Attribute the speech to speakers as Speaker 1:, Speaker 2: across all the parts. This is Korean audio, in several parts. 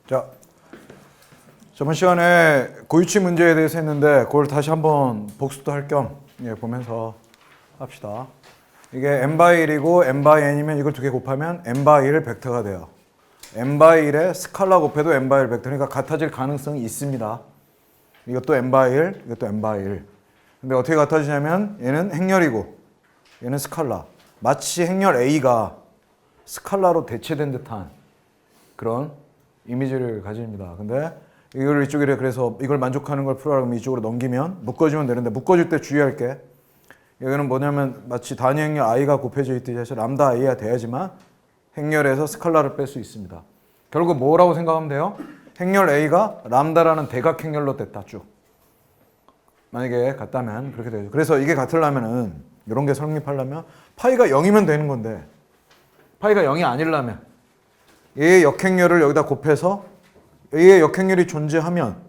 Speaker 1: 자, 저번 시간에 고유치 문제에 대해서 했는데 그걸 다시 한번 복습도 할 겸 보면서 합시다. 이게 n/1이고 n/n이면 이걸 두 개 곱하면 n/1 벡터가 돼요. n/1에 스칼라 곱해도 n/1 벡터, 그러니까 같아질 가능성이 있습니다. 이것도 n/1, 이것도 n/1. 근데 어떻게 같아지냐면 얘는 행렬이고 얘는 스칼라. 마치 행렬 A가 스칼라로 대체된 듯한 그런 이미지를 가집니다. 근데 이걸 이쪽에 그래서 이걸 만족하는 걸 풀어라 그러면 이쪽으로 넘기면 묶어주면 되는데, 묶어줄 때 주의할 게 여기는 뭐냐면 마치 단위 행렬 i가 곱해져 있듯이 해서 람다 i가 돼야지만 행렬에서 스칼라를 뺄 수 있습니다. 결국 뭐라고 생각하면 돼요? 행렬 a가 람다라는 대각 행렬로 됐다 쭉. 만약에 같다면 그렇게 되죠. 그래서 이게 같으려면은 이런 게 성립하려면 파이가 0이면 되는 건데, 파이가 0이 아니려면 A의 역행렬을 여기다 곱해서 A의 역행렬이 존재하면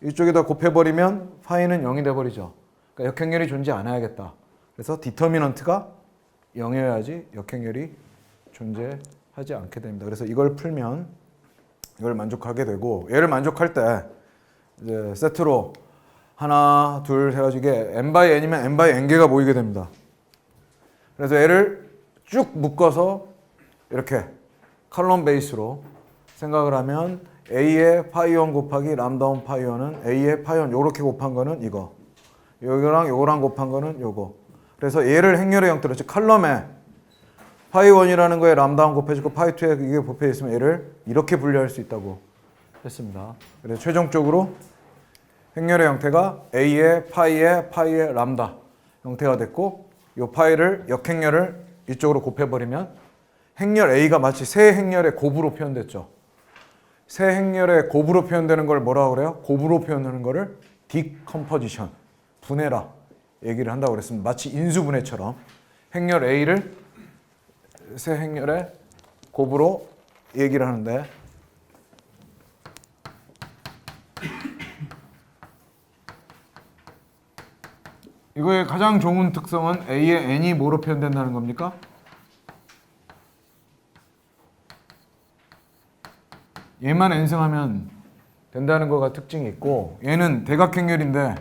Speaker 1: 이쪽에다 곱해버리면 파이는 0이 돼버리죠. 그러니까 역행렬이 존재 안 해야겠다. 그래서 디터미넌트가 0이어야지 역행렬이 존재하지 않게 됩니다. 그래서 이걸 풀면 이걸 만족하게 되고, 얘를 만족할 때 이제 세트로 하나, 둘 해가지고 이게 n/n이면 n/n개가 모이게 됩니다. 그래서 얘를 쭉 묶어서 이렇게 칼럼 베이스로 생각을 하면 A의 파이1 곱하기 람다1 파이1은 A의 파이1 요렇게 곱한 거는 이거, 요거랑 요거랑 곱한 거는 요거. 그래서 얘를 행렬의 형태로, 즉 칼럼에 파이1이라는 거에 람다1 곱해지고 파이2에 이게 곱해 있으면 얘를 이렇게 분류할 수 있다고 했습니다. 그래서 최종적으로 행렬의 형태가 A의 파이의 람다 형태가 됐고, 요 파이를 역행렬을 이쪽으로 곱해버리면 행렬 A가 마치 세 행렬의 곱으로 표현됐죠. 세 행렬의 곱으로 표현되는 걸 뭐라고 그래요? 곱으로 표현하는 거를 디컴포지션, 분해라 얘기를 한다고 그랬습니다. 마치 인수분해처럼 행렬 A를 세 행렬의 곱으로 얘기를 하는데, 이거의 가장 좋은 특성은 A의 n이 뭐로 표현된다는 겁니까? 얘만 n승하면 된다는 거가 특징이 있고, 얘는 대각행렬인데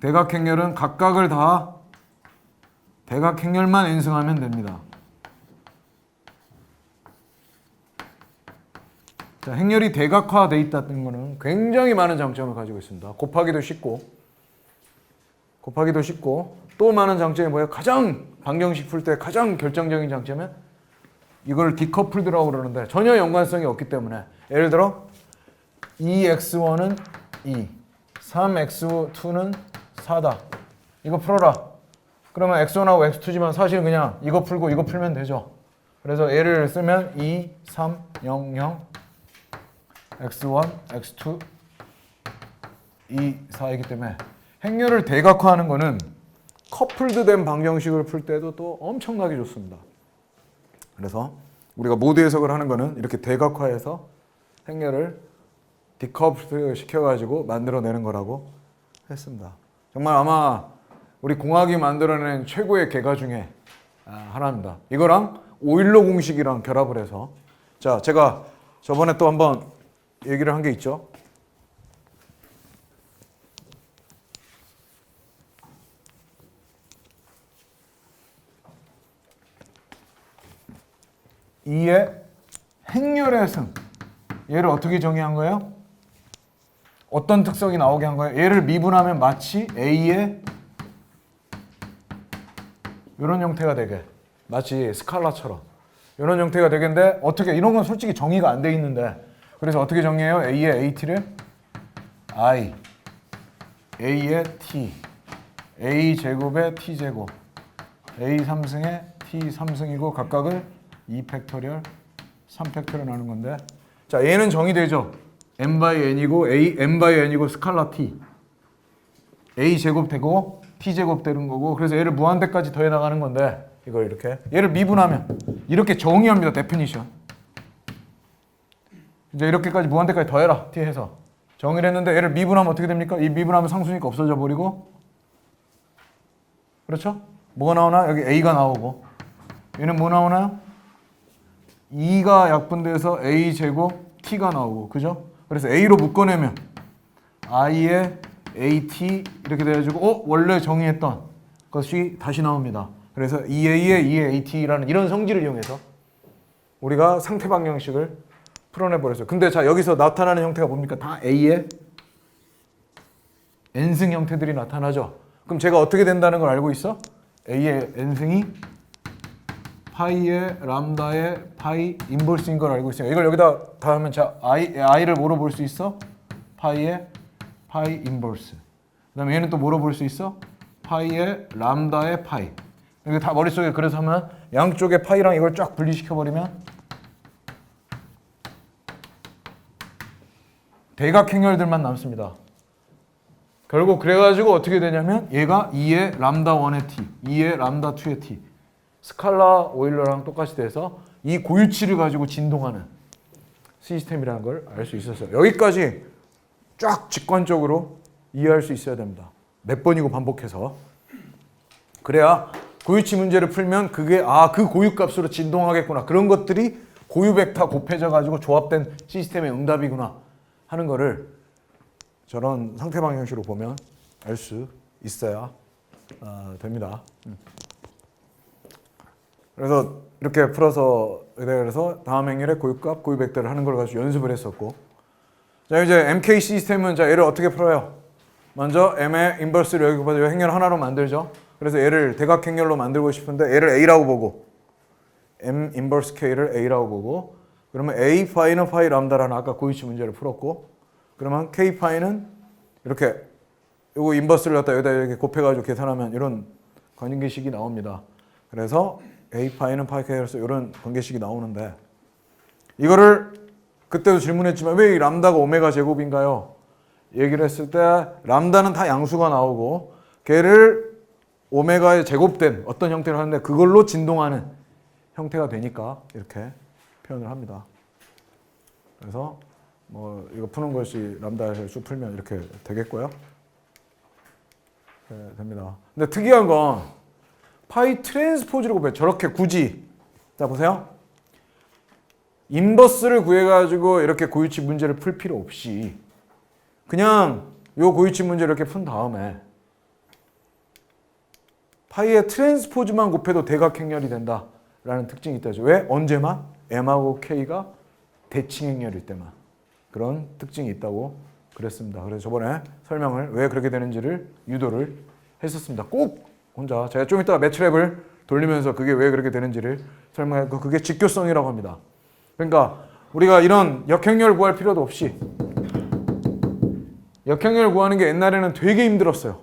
Speaker 1: 대각행렬은 각각을 다 대각행렬만 n승하면 됩니다. 자, 행렬이 대각화되어 있다는 거는 굉장히 많은 장점을 가지고 있습니다. 곱하기도 쉽고 또 많은 장점이 뭐예요? 가장 방정식 풀 때 가장 결정적인 장점은 이걸 디커플드라고 그러는데 전혀 연관성이 없기 때문에, 예를 들어 2x1은 2, 3x2는 4다. 이거 풀어라. 그러면 x1하고 x2지만 사실 그냥 이거 풀고 이거 풀면 되죠. 그래서 얘를 쓰면 2, 3, 0, 0, x1, x2, 2, 4이기 때문에 행렬을 대각화하는 거는 커플드된 방정식을 풀 때도 또 엄청나게 좋습니다. 그래서 우리가 모드 해석을 하는 거는 이렇게 대각화해서 행렬을 디커플드 시켜가지고 만들어내는 거라고 했습니다. 정말 아마 우리 공학이 만들어낸 최고의 개가 중에 하나입니다. 이거랑 오일러 공식이랑 결합을 해서, 자, 제가 저번에 또 한번 얘기를 한 게 있죠. E의 행렬의 승, 얘를 어떻게 정의한 거예요? 어떤 특성이 나오게 한 거예요? 얘를 미분하면 마치 A의 이런 형태가 되게, 마치 스칼라처럼 이런 형태가 되겠는데, 어떻게, 이런 건 솔직히 정의가 안 돼 있는데, 그래서 어떻게 정의해요? A의 AT를 I, A의 T, A 제곱의 T 제곱, A 3승의 T 3승이고 각각을 2팩토리얼, 3팩토리얼 나눈 건데, 자, 얘는 정의되죠. n/n이고 n/n이고 스칼라 t, a 제곱 되고 t 제곱 되는 거고, 그래서 얘를 무한대까지 더해 나가는 건데, 이걸 이렇게 얘를 미분하면 이렇게 정의합니다. 데피니션. 이제 이렇게까지 무한대까지 더해라 t 해서 정의를 했는데, 얘를 미분하면 어떻게 됩니까? 이 미분하면 상수니까 없어져 버리고, 그렇죠? 뭐가 나오나? 여기 a가 나오고, 얘는 뭐 나오나요? 2가 약분돼서 a 제곱 t가 나오고, 그죠? 그래서 a로 묶어내면 i의 at 이렇게 돼가지고 원래 정의했던 것이 다시 나옵니다. 그래서 2a의 2의 at라는 이런 성질을 이용해서 우리가 상태 방정식을 풀어내버렸어요. 근데 자, 여기서 나타나는 형태가 뭡니까? 다 a의 n승 형태들이 나타나죠. 그럼 제가 어떻게 된다는 걸 알고 있어? a의 n승이 파이의 람다의 파이 인버스인 걸 알고 있어요. 이걸 여기다 다 하면 자, i를 뭐로 볼 수 있어? 파이의 파이 인버스. 그 다음에 얘는 또 뭐로 볼 수 있어? 파이의 람다의 파이. 이거 다 머릿속에 그래서 하면 양쪽에 파이랑 이걸 쫙 분리시켜버리면 대각행렬들만 남습니다. 결국 그래가지고 어떻게 되냐면 얘가 2의 람다 1의 t, 2의 람다 2의 t 스칼라 오일러랑 똑같이 돼서 이 고유치를 가지고 진동하는 시스템이라는 걸 알 수 있었어요. 여기까지 쫙 직관적으로 이해할 수 있어야 됩니다. 몇 번이고 반복해서. 그래야 고유치 문제를 풀면 그게 그 고유값으로 진동하겠구나. 그런 것들이 고유 벡터 곱해져 가지고 조합된 시스템의 응답이구나 하는 거를 저런 상태 방정식으로 보면 알 수 있어야 됩니다. 그래서 이렇게 풀어서 그래서 다음 행렬의 고유값, 고유 벡터를 하는 걸 가지고 연습을 했었고, 자 이제 MK 시스템은 자 얘를 어떻게 풀어요? 먼저 M의 인버스를 여기 봐서 행렬 하나로 만들죠. 그래서 얘를 대각행렬로 만들고 싶은데 얘를 A라고 보고 M 인버스 K를 A라고 보고, 그러면 A 파이는 파이 람다라는 아까 고유치 문제를 풀었고, 그러면 K 파이는 이렇게 요거 인버스를 갖다 여기다 이렇게 곱해가지고 계산하면 이런 관계식이 나옵니다. 그래서 A 파이는 파이 K로서 이런 관계식이 나오는데, 이거를 그때도 질문했지만 왜 이 람다가 오메가 제곱인가요? 얘기를 했을 때 람다는 다 양수가 나오고 걔를 오메가에 제곱된 어떤 형태로 하는데 그걸로 진동하는 형태가 되니까 이렇게 표현을 합니다. 그래서 뭐 이거 푸는 것이 람다에서 쭉 풀면 이렇게 되겠고요. 네, 됩니다. 근데 특이한 건 파이 트랜스포즈를 곱해 저렇게 굳이 자 보세요. 인버스를 구해가지고 이렇게 고유치 문제를 풀 필요 없이 그냥 요 고유치 문제를 이렇게 푼 다음에 파이의 트랜스포즈만 곱해도 대각행렬이 된다라는 특징이 있다죠. 왜? 언제만? M하고 K가 대칭행렬일 때만 그런 특징이 있다고 그랬습니다. 그래서 저번에 설명을 왜 그렇게 되는지를 유도를 했었습니다. 꼭 혼자 제가 좀 이따가 매트랩을 돌리면서 그게 왜 그렇게 되는지를 설명했고, 그게 직교성이라고 합니다. 그러니까 우리가 이런 역행렬 구할 필요도 없이 역행렬 구하는 게 옛날에는 되게 힘들었어요.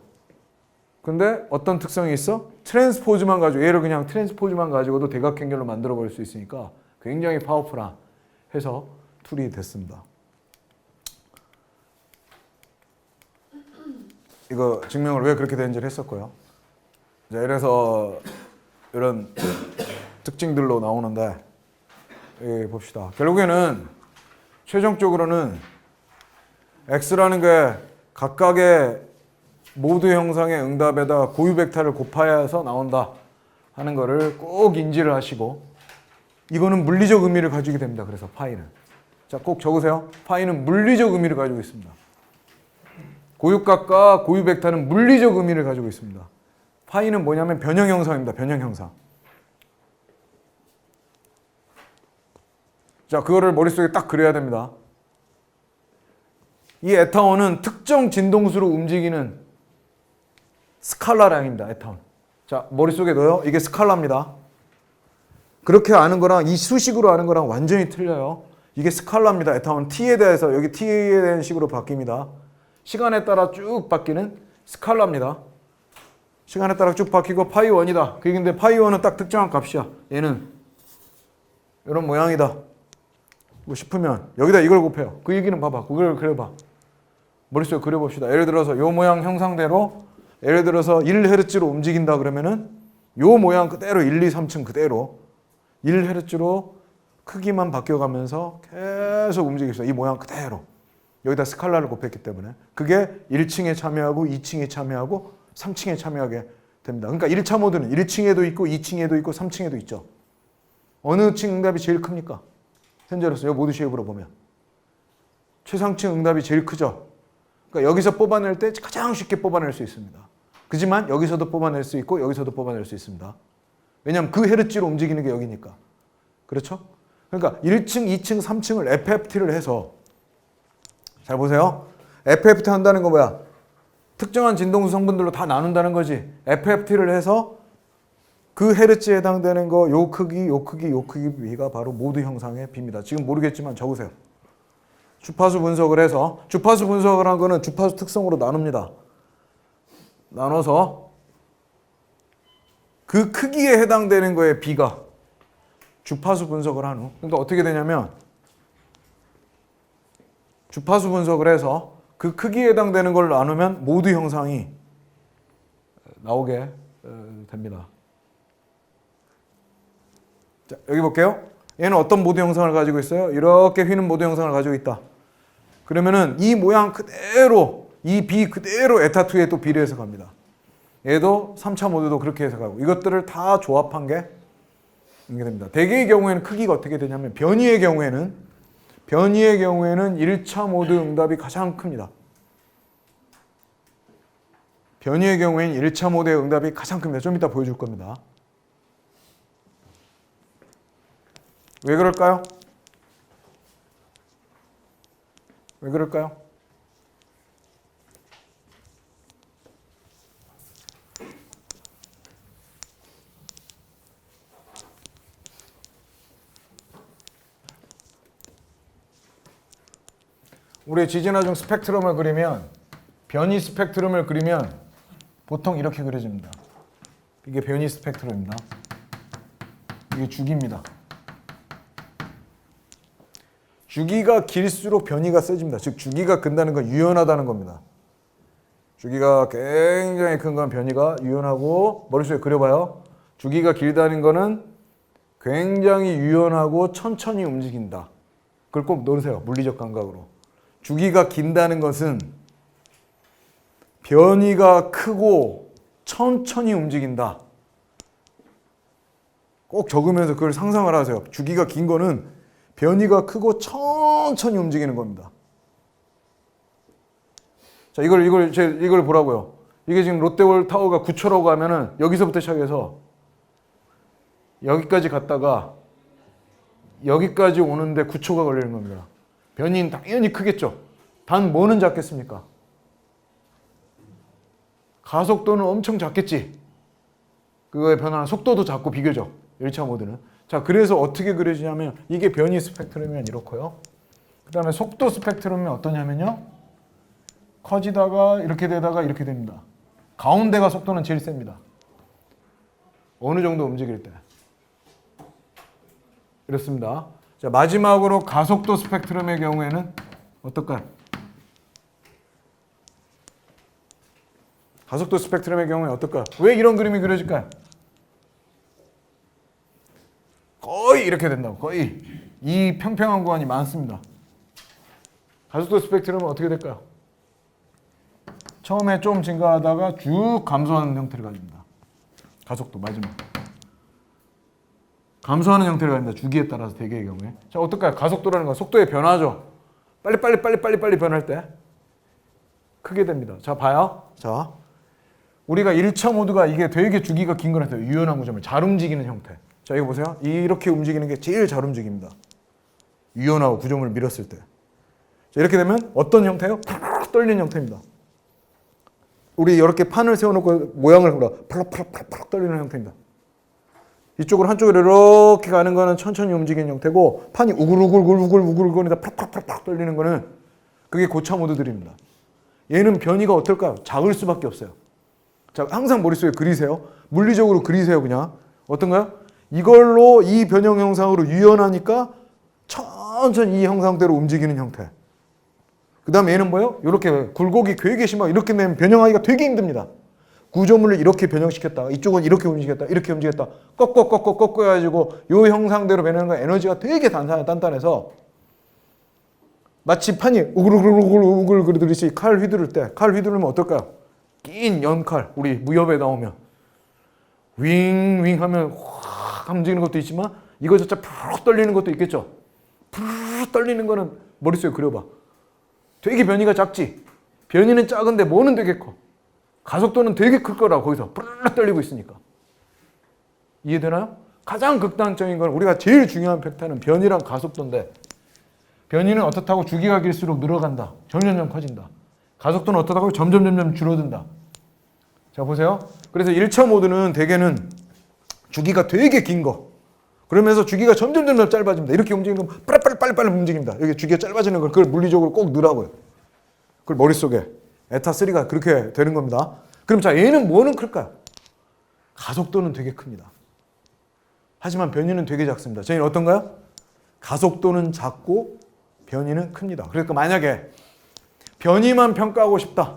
Speaker 1: 근데 어떤 특성이 있어? 트랜스포즈만 가지고 얘를 그냥 트랜스포즈만 가지고도 대각행렬로 만들어 버릴 수 있으니까 굉장히 파워풀한 해서 툴이 됐습니다. 이거 증명을 왜 그렇게 되는지를 했었고요. 자, 이래서 이런 특징들로 나오는데 봅시다. 결국에는 최종적으로는 x라는 게 각각의 모두 형상의 응답에다 고유 벡터를 곱하여서 나온다 하는 거를 꼭 인지를 하시고, 이거는 물리적 의미를 가지게 됩니다. 그래서 파이는 자, 꼭 적으세요. 파이는 물리적 의미를 가지고 있습니다. 고유값과 고유 벡터는 물리적 의미를 가지고 있습니다. 파이는 뭐냐면 변형 형상입니다. 변형 형상. 자, 그거를 머릿속에 딱 그려야 됩니다. 이 에타온은 특정 진동수로 움직이는 스칼라량입니다. 에타온. 자, 머릿속에 넣어요. 이게 스칼라입니다. 그렇게 아는 거랑 이 수식으로 아는 거랑 완전히 틀려요. 이게 스칼라입니다. 에타온 t에 대해서 여기 t에 대한 식으로 바뀝니다. 시간에 따라 쭉 바뀌는 스칼라입니다. 시간에 따라 쭉 바뀌고 파이 1이다. 근데 파이 1은 딱 특정한 값이야. 얘는 이런 모양이다. 뭐 싶으면 여기다 이걸 곱해요. 그 얘기는 봐봐. 그걸 그려봐. 머릿속에 그려봅시다. 예를 들어서 요 모양 형상대로 예를 들어서 1Hz로 움직인다 그러면은 요 모양 그대로 1, 2, 3층 그대로 1Hz로 크기만 바뀌어가면서 계속 움직일 수 있어요. 이 모양 그대로. 여기다 스칼라를 곱했기 때문에 그게 1층에 참여하고 2층에 참여하고 3층에 참여하게 됩니다. 그러니까 1차 모드는 1층에도 있고 2층에도 있고 3층에도 있죠. 어느 층 응답이 제일 큽니까? 현재로서 이 모드 쉐입으로 보면 최상층 응답이 제일 크죠. 그러니까 여기서 뽑아낼 때 가장 쉽게 뽑아낼 수 있습니다. 그지만 여기서도 뽑아낼 수 있고 여기서도 뽑아낼 수 있습니다. 왜냐하면 그 헤르츠로 움직이는 게 여기니까. 그렇죠? 그러니까 1층, 2층, 3층을 FFT를 해서 잘 보세요. FFT 한다는 거 뭐야? 특정한 진동수 성분들로 다 나눈다는 거지. FFT를 해서 그 헤르츠에 해당되는 거 요 크기, 요 크기, 요 크기가 바로 모드 형상의 B입니다. 지금 모르겠지만 적으세요. 주파수 분석을 해서 주파수 분석을 한 거는 주파수 특성으로 나눕니다. 나눠서 그 크기에 해당되는 거에 B가 주파수 분석을 한 후 그러니까 어떻게 되냐면 주파수 분석을 해서 그 크기에 해당되는 걸 나누면 모드 형상이 나오게 됩니다. 자, 여기 볼게요. 얘는 어떤 모드 형상을 가지고 있어요? 이렇게 휘는 모드 형상을 가지고 있다. 그러면은 이 모양 그대로 이 B 그대로 에타2에 또 B를 해석합니다. 얘도 3차 모드도 그렇게 해석하고 이것들을 다 조합한 게 이게 됩니다. 대개의 경우에는 크기가 어떻게 되냐면 변이의 경우에는 1차 모드 응답이 가장 큽니다. 변이의 경우에는 1차 모드의 응답이 가장 큽니다. 좀 이따 보여줄 겁니다. 왜 그럴까요? 왜 그럴까요? 우리 지진화중 스펙트럼을 그리면 변이 스펙트럼을 그리면 보통 이렇게 그려집니다. 이게 변이 스펙트럼입니다. 이게 주기입니다. 주기가 길수록 변이가 세집니다. 즉 주기가 큰다는 건 유연하다는 겁니다. 주기가 굉장히 큰 건 변이가 유연하고 머릿속에 그려봐요. 주기가 길다는 거는 굉장히 유연하고 천천히 움직인다. 그걸 꼭 넣으세요. 물리적 감각으로. 주기가 긴다는 것은 변이가 크고 천천히 움직인다. 꼭 적으면서 그걸 상상을 하세요. 주기가 긴 거는 변이가 크고 천천히 움직이는 겁니다. 자, 이걸 보라고요. 이게 지금 롯데월 타워가 9초라고 하면은 여기서부터 시작해서 여기까지 갔다가 여기까지 오는데 9초가 걸리는 겁니다. 변이는 당연히 크겠죠. 단 뭐는 작겠습니까? 가속도는 엄청 작겠지. 그거의 변화는 속도도 작고 비교적 1차 모드는. 자, 그래서 어떻게 그려지냐면 이게 변이 스펙트럼이면 이렇고요. 그 다음에 속도 스펙트럼이 어떠냐면요. 커지다가 이렇게 되다가 이렇게 됩니다. 가운데가 속도는 제일 셉니다. 어느 정도 움직일 때. 이렇습니다. 자, 마지막으로 가속도 스펙트럼의 경우에는 어떨까요? 가속도 스펙트럼의 경우에 어떨까요? 왜 이런 그림이 그려질까요? 거의 이렇게 된다고. 거의 이 평평한 구간이 많습니다. 가속도 스펙트럼은 어떻게 될까요? 처음에 좀 증가하다가 쭉 감소하는 형태를 가집니다. 가속도 마지막. 감소하는 형태를 가집니다. 주기에 따라서 대개의 경우에. 자, 어떨까요? 가속도라는 건 속도의 변화죠. 빨리 변할 때 크게 됩니다. 자, 봐요. 자, 우리가 1차 모드가 이게 되게 주기가 긴 거라서 유연한 구조물, 잘 움직이는 형태. 자, 이거 보세요. 이렇게 움직이는 게 제일 잘 움직입니다. 유연하고 구조물을 밀었을 때. 자, 이렇게 되면 어떤 형태요? 팍 떨리는 형태입니다. 우리 이렇게 판을 세워놓고 모양을 보라. 팍 떨리는 형태입니다. 이쪽으로 한쪽으로 이렇게 가는 거는 천천히 움직이는 형태고, 판이 우글우글거리다 팍 떨리는 거는 그게 고차 모드들입니다. 얘는 변이가 어떨까요? 작을 수밖에 없어요. 자, 항상 머릿속에 그리세요. 물리적으로 그리세요. 그냥 어떤가요? 이걸로 이 변형 형상으로 유연하니까 천천히 이 형상대로 움직이는 형태. 그 다음에 얘는 뭐예요? 이렇게 굴곡이 되게 심하고 이렇게 되면 변형하기가 되게 힘듭니다. 구조물을 이렇게 변형시켰다가 이쪽은 이렇게 움직였다, 이렇게 움직였다, 꺾어가지고 이 형상대로 변하는 건 에너지가 되게 단단해서 마치 판이 우글우글 그러듯이 칼 휘두를 때, 칼 휘두르면 어떨까요? 긴 연칼, 우리 무협에 나오면 윙윙 하면 확 움직이는 것도 있지만 이거 자체 푹 떨리는 것도 있겠죠. 푹 떨리는 거는 머릿속에 그려봐. 되게 변이가 작지? 변이는 작은데 뭐는 되게 커. 가속도는 되게 클 거라고 거기서 뿌르르 떨리고 있으니까. 이해되나요? 가장 극단적인 건 우리가 제일 중요한 팩터는 변이랑 가속도인데 변이는 어떻다고 주기가 길수록 늘어간다. 점점 커진다. 가속도는 어떻다고 점점 줄어든다. 자 보세요. 그래서 1차 모드는 대개는 주기가 되게 긴 거. 그러면서 주기가 점점 짧아집니다. 이렇게 움직이는 건 빨리 움직입니다. 여기 주기가 짧아지는 걸 그걸 물리적으로 꼭 넣으라고요. 그걸 머릿속에 에타3가 그렇게 되는 겁니다. 그럼 자 얘는 뭐는 클까요? 가속도는 되게 큽니다. 하지만 변이는 되게 작습니다. 저희는 어떤가요? 가속도는 작고 변이는 큽니다. 그러니까 만약에 변이만 평가하고 싶다.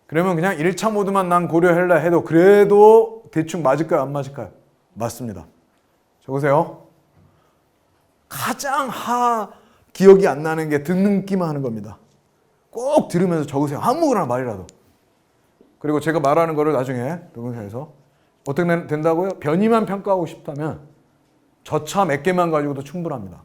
Speaker 1: 그러면 그냥 1차 모드만 난 고려할라 해도 그래도 대충 맞을까요? 안 맞을까요? 맞습니다. 적으세요. 가장 기억이 안 나는 게 듣기만 하는 겁니다. 꼭 들으면서 적으세요. 아무거나 말이라도. 그리고 제가 말하는 거를 나중에 동영상에서 어떻게 된다고요? 변이만 평가하고 싶다면 저차 몇 개만 가지고도 충분합니다.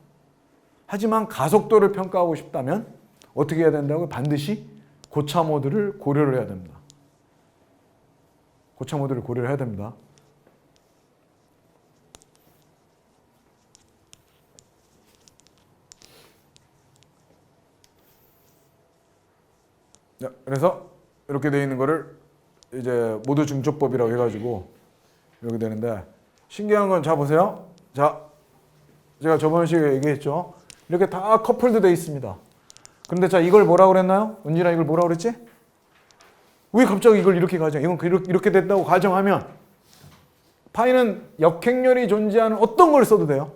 Speaker 1: 하지만 가속도를 평가하고 싶다면 어떻게 해야 된다고요? 반드시 고차 모드를 고려를 해야 됩니다. 고차 모드를 고려를 해야 됩니다. 자, 그래서 이렇게 되어 있는 거를 이제 모드 중조법이라고 해가지고 이렇게 되는데 신기한 건 자 보세요. 자 제가 저번 시간에 얘기했죠. 이렇게 다 커플드 돼 있습니다. 근데 자 이걸 뭐라고 그랬나요? 은진아 이걸 뭐라고 그랬지? 왜 갑자기 이걸 이렇게 가정? 이건 이렇게 됐다고 가정하면 파이는 역행렬이 존재하는 어떤 걸 써도 돼요.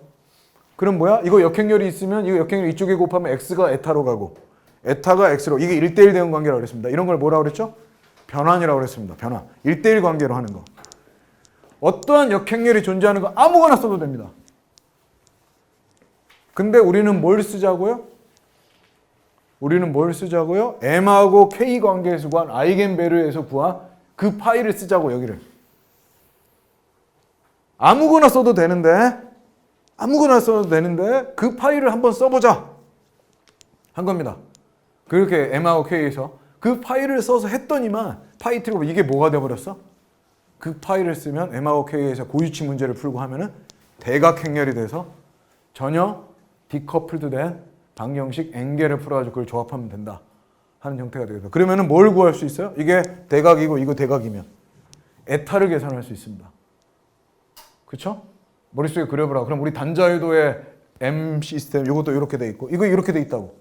Speaker 1: 그럼 뭐야? 이거 역행렬이 있으면 이거 역행렬 이쪽에 곱하면 x가 에타로 가고 에타가 x로 이게 1대1 대응 관계라고 그랬습니다. 이런 걸 뭐라고 그랬죠? 변환이라고 그랬습니다. 변환. 1대1 관계로 하는 거. 어떠한 역행렬이 존재하는 거 아무거나 써도 됩니다. 근데 우리는 뭘 쓰자고요? 우리는 뭘 쓰자고요? m하고 k 관계에서 구한 아이겐밸류에서 구한 그 파이를 쓰자고 여기를. 아무거나 써도 되는데 그 파이를 한번 써보자 한 겁니다. 그렇게 m하고 k에서 그 파이를 써서 했더니만 파이 트리고 이게 뭐가 돼버렸어? 그 파이를 쓰면 m하고 k에서 고유치 문제를 풀고 하면은 대각행렬이 돼서 전혀 디커플드 된 방정식 n개를 풀어가지고 그걸 조합하면 된다 하는 형태가 되겠다. 그러면은 뭘 구할 수 있어요? 이게 대각이고 이거 대각이면 에타를 계산할 수 있습니다. 그렇죠? 머릿속에 그려보라. 그럼 우리 단자유도의 m 시스템 이것도 이렇게 돼 있고 이거 이렇게 돼 있다고.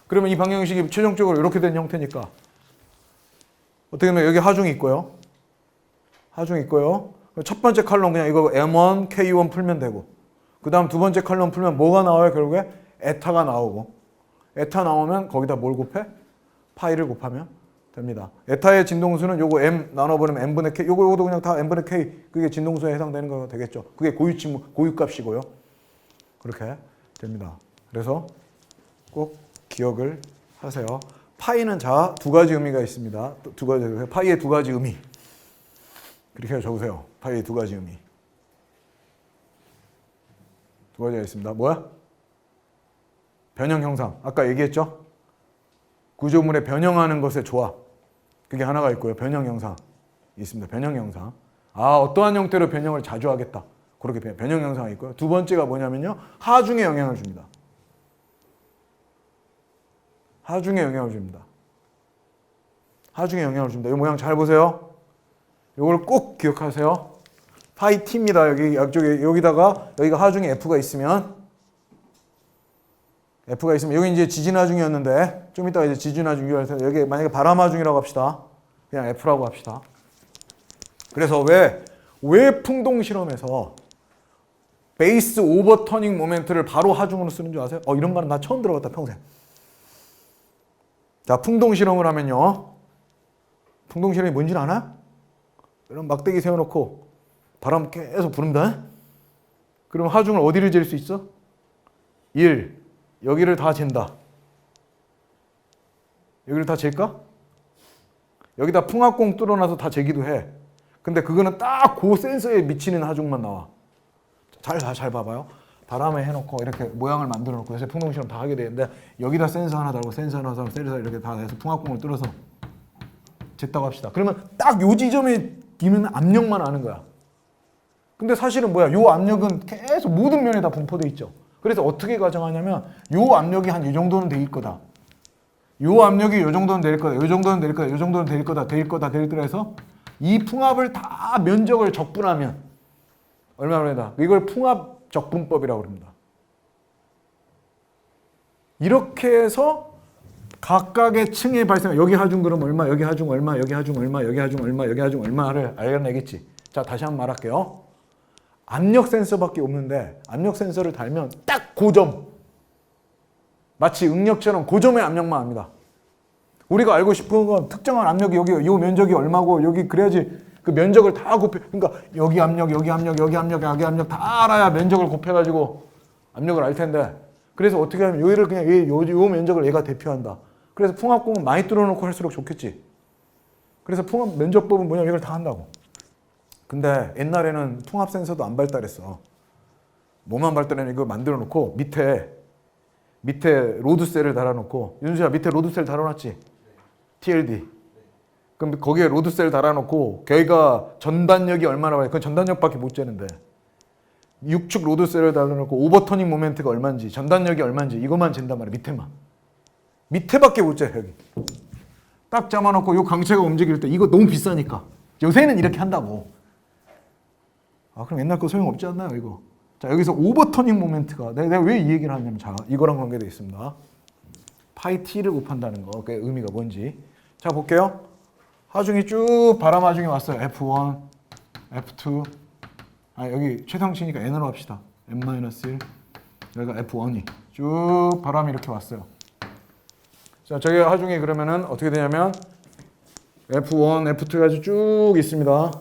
Speaker 1: 그러면 이 방정식이 최종적으로 이렇게 된 형태니까 어떻게 보면 여기 하중이 있고요. 첫 번째 칼럼 그냥 이거 m1, k1 풀면 되고 그 다음 두 번째 칼럼 풀면 뭐가 나와요? 결국에 에타가 나오고 에타 나오면 거기다 뭘 곱해? 파이를 곱하면 됩니다. 에타의 진동수는 요거 m 나눠버리면 n분의 k 요거도 그냥 다 n분의 k 그게 진동수에 해당되는 거 되겠죠. 그게 고유값이고요. 그렇게 됩니다. 그래서 꼭 기억을 하세요. 파이는 자 두 가지 의미가 있습니다. 두 가지 파이의 두 가지 의미. 그렇게 적으세요. 파이의 두 가지 의미. 두 가지가 있습니다. 뭐야? 변형 형상. 아까 얘기했죠? 구조물에 변형하는 것의 조합. 그게 하나가 있고요. 변형 형상 있습니다. 변형 형상. 어떠한 형태로 변형을 자주 하겠다. 그렇게 변형 형상이 있고요. 두 번째가 뭐냐면요. 하중에 영향을 줍니다. 하중에 영향을 줍니다. 하중에 영향을 줍니다. 이 모양 잘 보세요. 이걸 꼭 기억하세요. 파이 t입니다. 여기다가 여기가 하중에 f가 있으면 여기 이제 지진 하중이었는데 좀 이따가 이제 지진 하중 유할 때 여기 만약에 바람 하중이라고 합시다. 그냥 f라고 합시다. 그래서 왜 풍동 실험에서 베이스 오버터닝 모멘트를 바로 하중으로 쓰는 줄 아세요? 이런 말은 나 처음 들어봤다 평생. 자, 풍동 실험을 하면요. 풍동 실험이 뭔지 아나? 이런 막대기 세워놓고 바람 계속 부른다. 그럼 하중을 어디를 잴 수 있어? 1. 여기를 다 잰다. 여기를 다 잴까? 여기다 풍압공 뚫어놔서 다 재기도 해. 근데 그거는 딱 그 센서에 미치는 하중만 나와. 잘 봐봐요. 바람에 해놓고 이렇게 모양을 만들어 놓고 요새 풍동 실험 다 하게 되는데 여기다 센서 하나 달고 센서 하나 달고 센서 이렇게 다 해서 풍압공을 뚫어서 쟀다고 합시다. 그러면 딱 요 지점에 있는 압력만 아는 거야. 근데 사실은 뭐야? 요 압력은 계속 모든 면에 다 분포돼 있죠. 그래서 어떻게 가정하냐면 요 압력이 한 이 정도는 될 거다. 요 압력이 요 정도는 될 거다. 요 정도는 될 거다. 요 정도는 될 거다. 될 거다. 될 거다 해서 이 풍압을 다 면적을 적분하면 얼마나 된다. 이걸 풍압 적분법이라고 합니다. 이렇게 해서 각각의 층의 발생, 여기 하중 그럼 얼마, 여기 하중 얼마, 여기 하중 얼마, 여기 하중 얼마, 여기 하중 얼마를 알아내겠지. 자, 다시 한번 말할게요. 압력 센서밖에 없는데 압력 센서를 달면 딱 고점, 마치 응력처럼 고점의 압력만 압니다. 우리가 알고 싶은 건 특정한 압력이 여기 이 면적이 얼마고 여기 그래야지 그 면적을 다 곱해. 그러니까 여기 압력, 여기 압력, 여기 압력, 여기 압력 다 알아야 면적을 곱해가지고 압력을 알 텐데. 그래서 어떻게 하면 여기를 그냥 요 면적을 얘가 대표한다. 그래서 풍압공은 많이 뚫어놓고 할수록 좋겠지. 그래서 풍압 면적법은 뭐냐면 이걸 다 한다고. 근데 옛날에는 풍압 센서도 안 발달했어. 뭐만 발달했냐 이거 만들어 놓고 밑에 로드셀을 달아놓고 윤수야 밑에 로드셀 달아놨지? TLD. 그럼 거기에 로드셀 달아놓고 거기가 전단력이 얼마나 봐요? 그건 전단력밖에 못 재는데 6축 로드셀을 달아놓고 오버터닝 모멘트가 얼마인지 전단력이 얼마인지 이것만 잰단 말이야. 밑에만. 밑에밖에 못 재. 여기 딱 잡아놓고 요 강체가 움직일 때 이거 너무 비싸니까 요새는 이렇게 한다고. 아 그럼 옛날 거 소용없지 않나요 이거? 자 여기서 오버터닝 모멘트가 내가 왜 이 얘기를 하냐면 자 이거랑 관계되어 있습니다. 파이 t를 곱한다는 거 그 의미가 뭔지. 자 볼게요. 하중이 쭉 바람 하중이 왔어요. F1, F2 여기 최상치니까 N으로 합시다. N-1 여기가 F1이 쭉 바람이 이렇게 왔어요. 자 저기 하중이 그러면은 어떻게 되냐면 F1, F2까지 쭉 있습니다.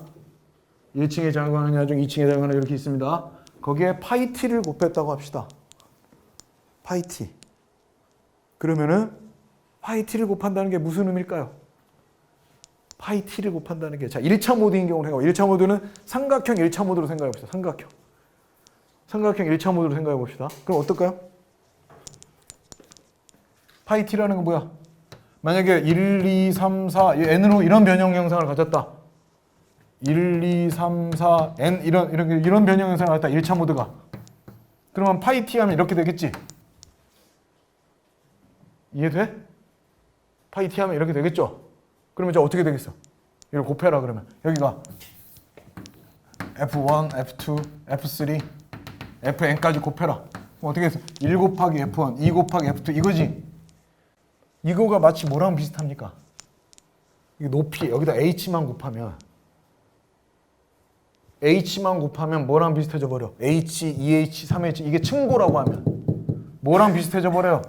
Speaker 1: 1층에 작용하는 하중, 2층에 작용하는 이렇게 있습니다. 거기에 파이 t를 곱했다고 합시다. 파이 t. 그러면은 파이 t를 곱한다는 게 무슨 의미일까요? 파이 t를 곱한다는 게 자 1차 모드인 경우를 생각해. 1차 모드는 삼각형 1차 모드로 생각해 봅시다. 삼각형 1차 모드로 생각해 봅시다. 그럼 어떨까요? 파이 t라는 건 뭐야? 만약에 1, 2, 3, 4 n으로 이런 변형 형상을 가졌다. 1, 2, 3, 4, n 이런 변형 형상을 가졌다. 1차 모드가. 그러면 파이 t 하면 이렇게 되겠지? 이해돼? 파이 t 하면 이렇게 되겠죠? 그러면 이제 어떻게 되겠어? 이걸 곱해라 그러면 여기가 F1, F2, F3, Fn까지 곱해라. 그럼 어떻게 해서 1 곱하기 F1, 2 곱하기 F2 이거지? 이거가 마치 뭐랑 비슷합니까? 이 높이 여기다 H만 곱하면 뭐랑 비슷해져 버려? H, 2H, 3H 이게 층고라고 하면 뭐랑 비슷해져 버려요?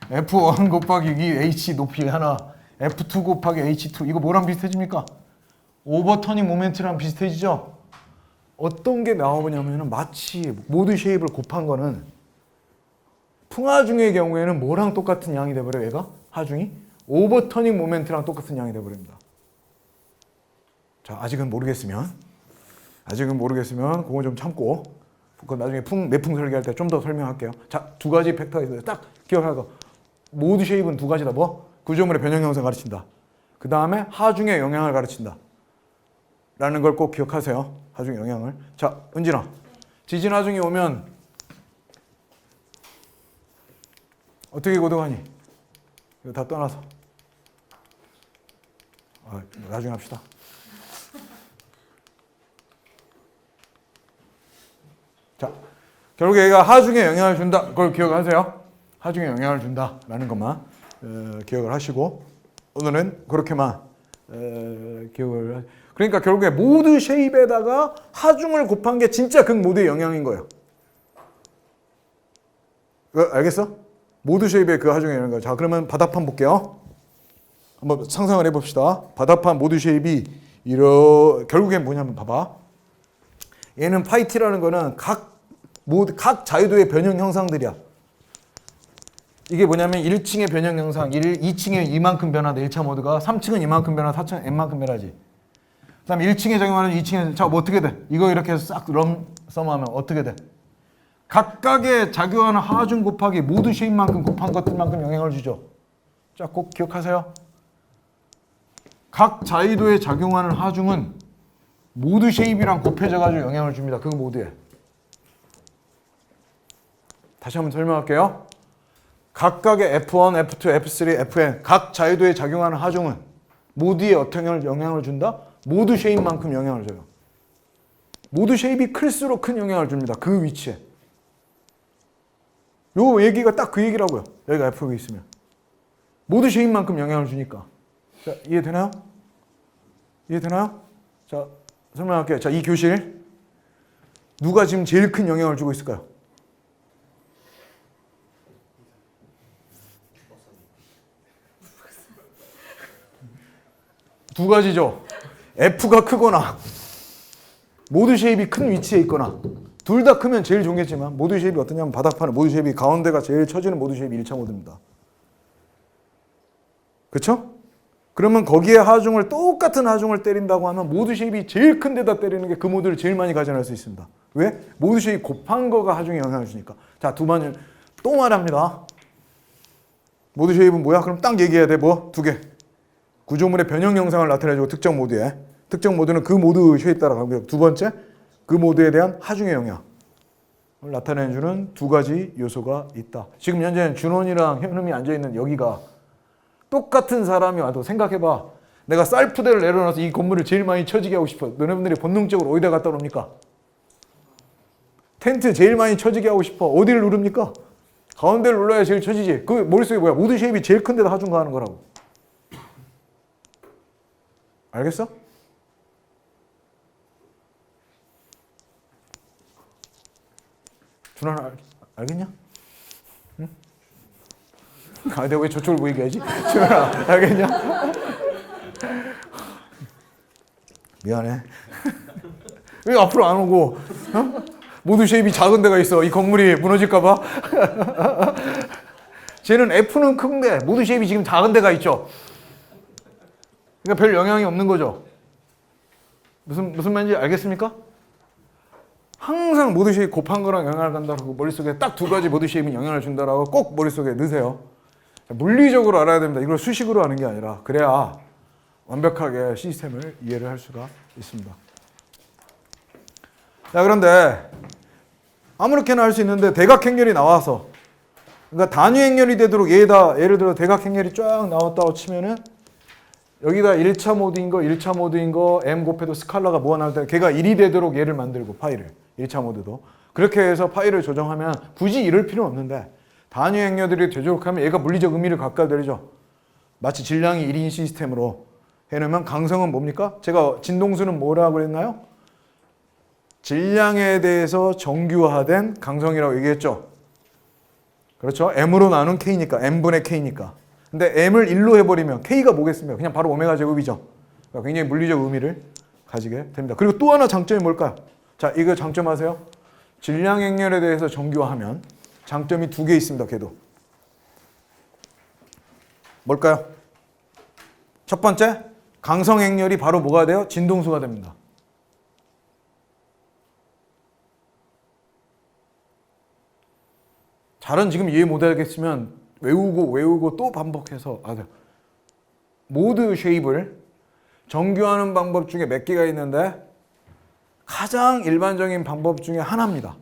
Speaker 1: F1 곱하기 2 H 높이 하나 F2 곱하기 H2 이거 뭐랑 비슷해집니까? 오버터닝 모멘트랑 비슷해지죠? 어떤 게 나오냐면 마치 모드 쉐입을 곱한 거는 풍하중의 경우에는 뭐랑 똑같은 양이 돼버려요 얘가? 하중이? 오버터닝 모멘트랑 똑같은 양이 돼버립니다. 자 아직은 모르겠으면 그거 좀 참고 그건 나중에 내풍 설계할 때 좀 더 설명할게요. 자 두 가지 팩터가 있어요. 딱 기억하고 모드 쉐입은 두 가지다. 뭐? 구조물의 변형 형성 가르친다. 그 다음에 하중의 영향을 가르친다. 라는 걸 꼭 기억하세요. 하중의 영향을. 자, 은진아. 지진 하중이 오면 어떻게 고등하니? 이거 다 떠나서. 나중에 합시다. 자, 결국에 얘가 하중에 영향을 준다. 그걸 기억하세요. 하중에 영향을 준다라는 것만 기억을 하시고 오늘은 그렇게만 기억을 그러니까 결국에 모드 쉐입에다가 하중을 곱한 게 진짜 극 모드의 영향인 거예요. 알겠어? 모드 쉐입의 그 하중의 영향인 거예요. 자 그러면 바닥판 볼게요. 한번 상상을 해봅시다. 바닥판 모드 쉐입이 결국엔 뭐냐면 봐봐. 얘는 파이 t라는 거는 각 자유도의 변형 형상들이야. 이게 뭐냐면 1층의 변형 형상, 2층에 이만큼 변하다 1차 모드가 3층은 이만큼 변하다 4층은 n만큼 변하지. 그다음에 1층에 적용하는 2층에 자, 뭐 어떻게 돼? 이거 이렇게 해서 싹 럼썸하면 어떻게 돼? 각각의 작용하는 하중 곱하기 모두 쉐입만큼 곱한 것들만큼 영향을 주죠. 자, 꼭 기억하세요. 각 자위도에 작용하는 하중은 모두 쉐입이랑 곱해져 가지고 영향을 줍니다. 그 모두에. 다시 한번 설명할게요. 각각의 F1, F2, F3, Fn 각 자위도에 작용하는 하중은 모두에 어떤 영향을 준다? 모두 쉐입만큼 영향을 줘요. 모두 쉐입이 클수록 큰 영향을 줍니다. 그 위치에. 요 얘기가 딱 그 얘기라고요. 여기가 F가 있으면. 모두 쉐입만큼 영향을 주니까. 자, 이해되나요? 이해되나요? 자, 설명할게요. 자, 이 교실 누가 지금 제일 큰 영향을 주고 있을까요? 두 가지죠. F가 크거나 모두 쉐입이 큰 위치에 있거나 둘 다 크면 제일 좋겠지만 모두 쉐입이 어떠냐면 바닥판에 모두 쉐입이 가운데가 제일 처지는 모두 쉐입이 1차 모드입니다. 그렇죠? 그러면 거기에 하중을 똑같은 하중을 때린다고 하면 모두 쉐입이 제일 큰 데다 때리는 게 그 모드를 제일 많이 가져갈 수 있습니다. 왜? 모두 쉐입 곱한 거가 하중에 영향을 주니까. 자, 두 번째 또 말합니다. 모두 쉐입은 뭐야? 그럼 딱 얘기해야 돼. 뭐? 두 개. 구조물의 변형 영상을 나타내주고 특정 모드에. 특정 모드는 그 모드 쉐입 따라 가고요. 두 번째, 그 모드에 대한 하중의 영향을 나타내주는 두 가지 요소가 있다. 지금 현재는 준원이랑 현음이 앉아있는 여기가 똑같은 사람이 와도 생각해봐. 내가 쌀푸대를 내려놔서 이 건물을 제일 많이 쳐지게 하고 싶어. 너네분들이 본능적으로 어디다 갖다 놓습니까? 텐트 제일 많이 쳐지게 하고 싶어. 어디를 누릅니까? 가운데를 눌러야 제일 쳐지지. 그 머릿속에 뭐야? 모드 쉐입이 제일 큰 데다 하중 가는 거라고. 알겠어? 준환아, 알겠냐? 응? 아, 내가 왜 저쪽을 보이게 하지? 준환아, 알겠냐? 미안해. 왜 앞으로 안 오고? 어? 모두 쉐입이 작은 데가 있어. 이 건물이 무너질까봐? 쟤는 F는 큰데 모두 쉐입이 지금 작은 데가 있죠. 그러니까 별 영향이 없는 거죠. 무슨 말인지 알겠습니까? 항상 모드 쉐입 곱한 거랑 영향을 간다고 머릿속에 딱 두 가지 모드 쉐입이 영향을 준다라고 꼭 머릿속에 넣으세요. 물리적으로 알아야 됩니다. 이걸 수식으로 하는 게 아니라 그래야 완벽하게 시스템을 이해를 할 수가 있습니다. 자, 그런데 아무렇게나 할 수 있는데 대각행렬이 나와서 그러니까 단위행렬이 되도록 예를 들어 대각행렬이 쫙 나왔다고 치면은 여기다 1차 모드인 거 m 곱해도 스칼라가 뭐가 나올 때 걔가 1이 되도록 얘를 만들고 파이를 1차 모드도 그렇게 해서 파이를 조정하면 굳이 이럴 필요는 없는데 단위 행렬들이 되도록 하면 얘가 물리적 의미를 갖게 되죠. 마치 질량이 1인 시스템으로 해놓으면 강성은 뭡니까? 제가 진동수는 뭐라고 그랬나요? 질량에 대해서 정규화된 강성이라고 얘기했죠. 그렇죠? m으로 나눈 k니까 m분의 k니까. 근데 m을 1로 해버리면 k가 뭐겠습니까? 그냥 바로 오메가 제곱이죠. 그러니까 굉장히 물리적 의미를 가지게 됩니다. 그리고 또 하나 장점이 뭘까요? 자, 이거 장점 아세요? 질량 행렬에 대해서 정규화하면 장점이 두 개 있습니다. 걔도. 뭘까요? 첫 번째, 강성 행렬이 바로 뭐가 돼요? 진동수가 됩니다. 잘은 지금 이해 못하겠으면 외우고 또 반복해서 모드 쉐입을 정규하는 방법 중에 몇 개가 있는데 가장 일반적인 방법 중에 하나입니다.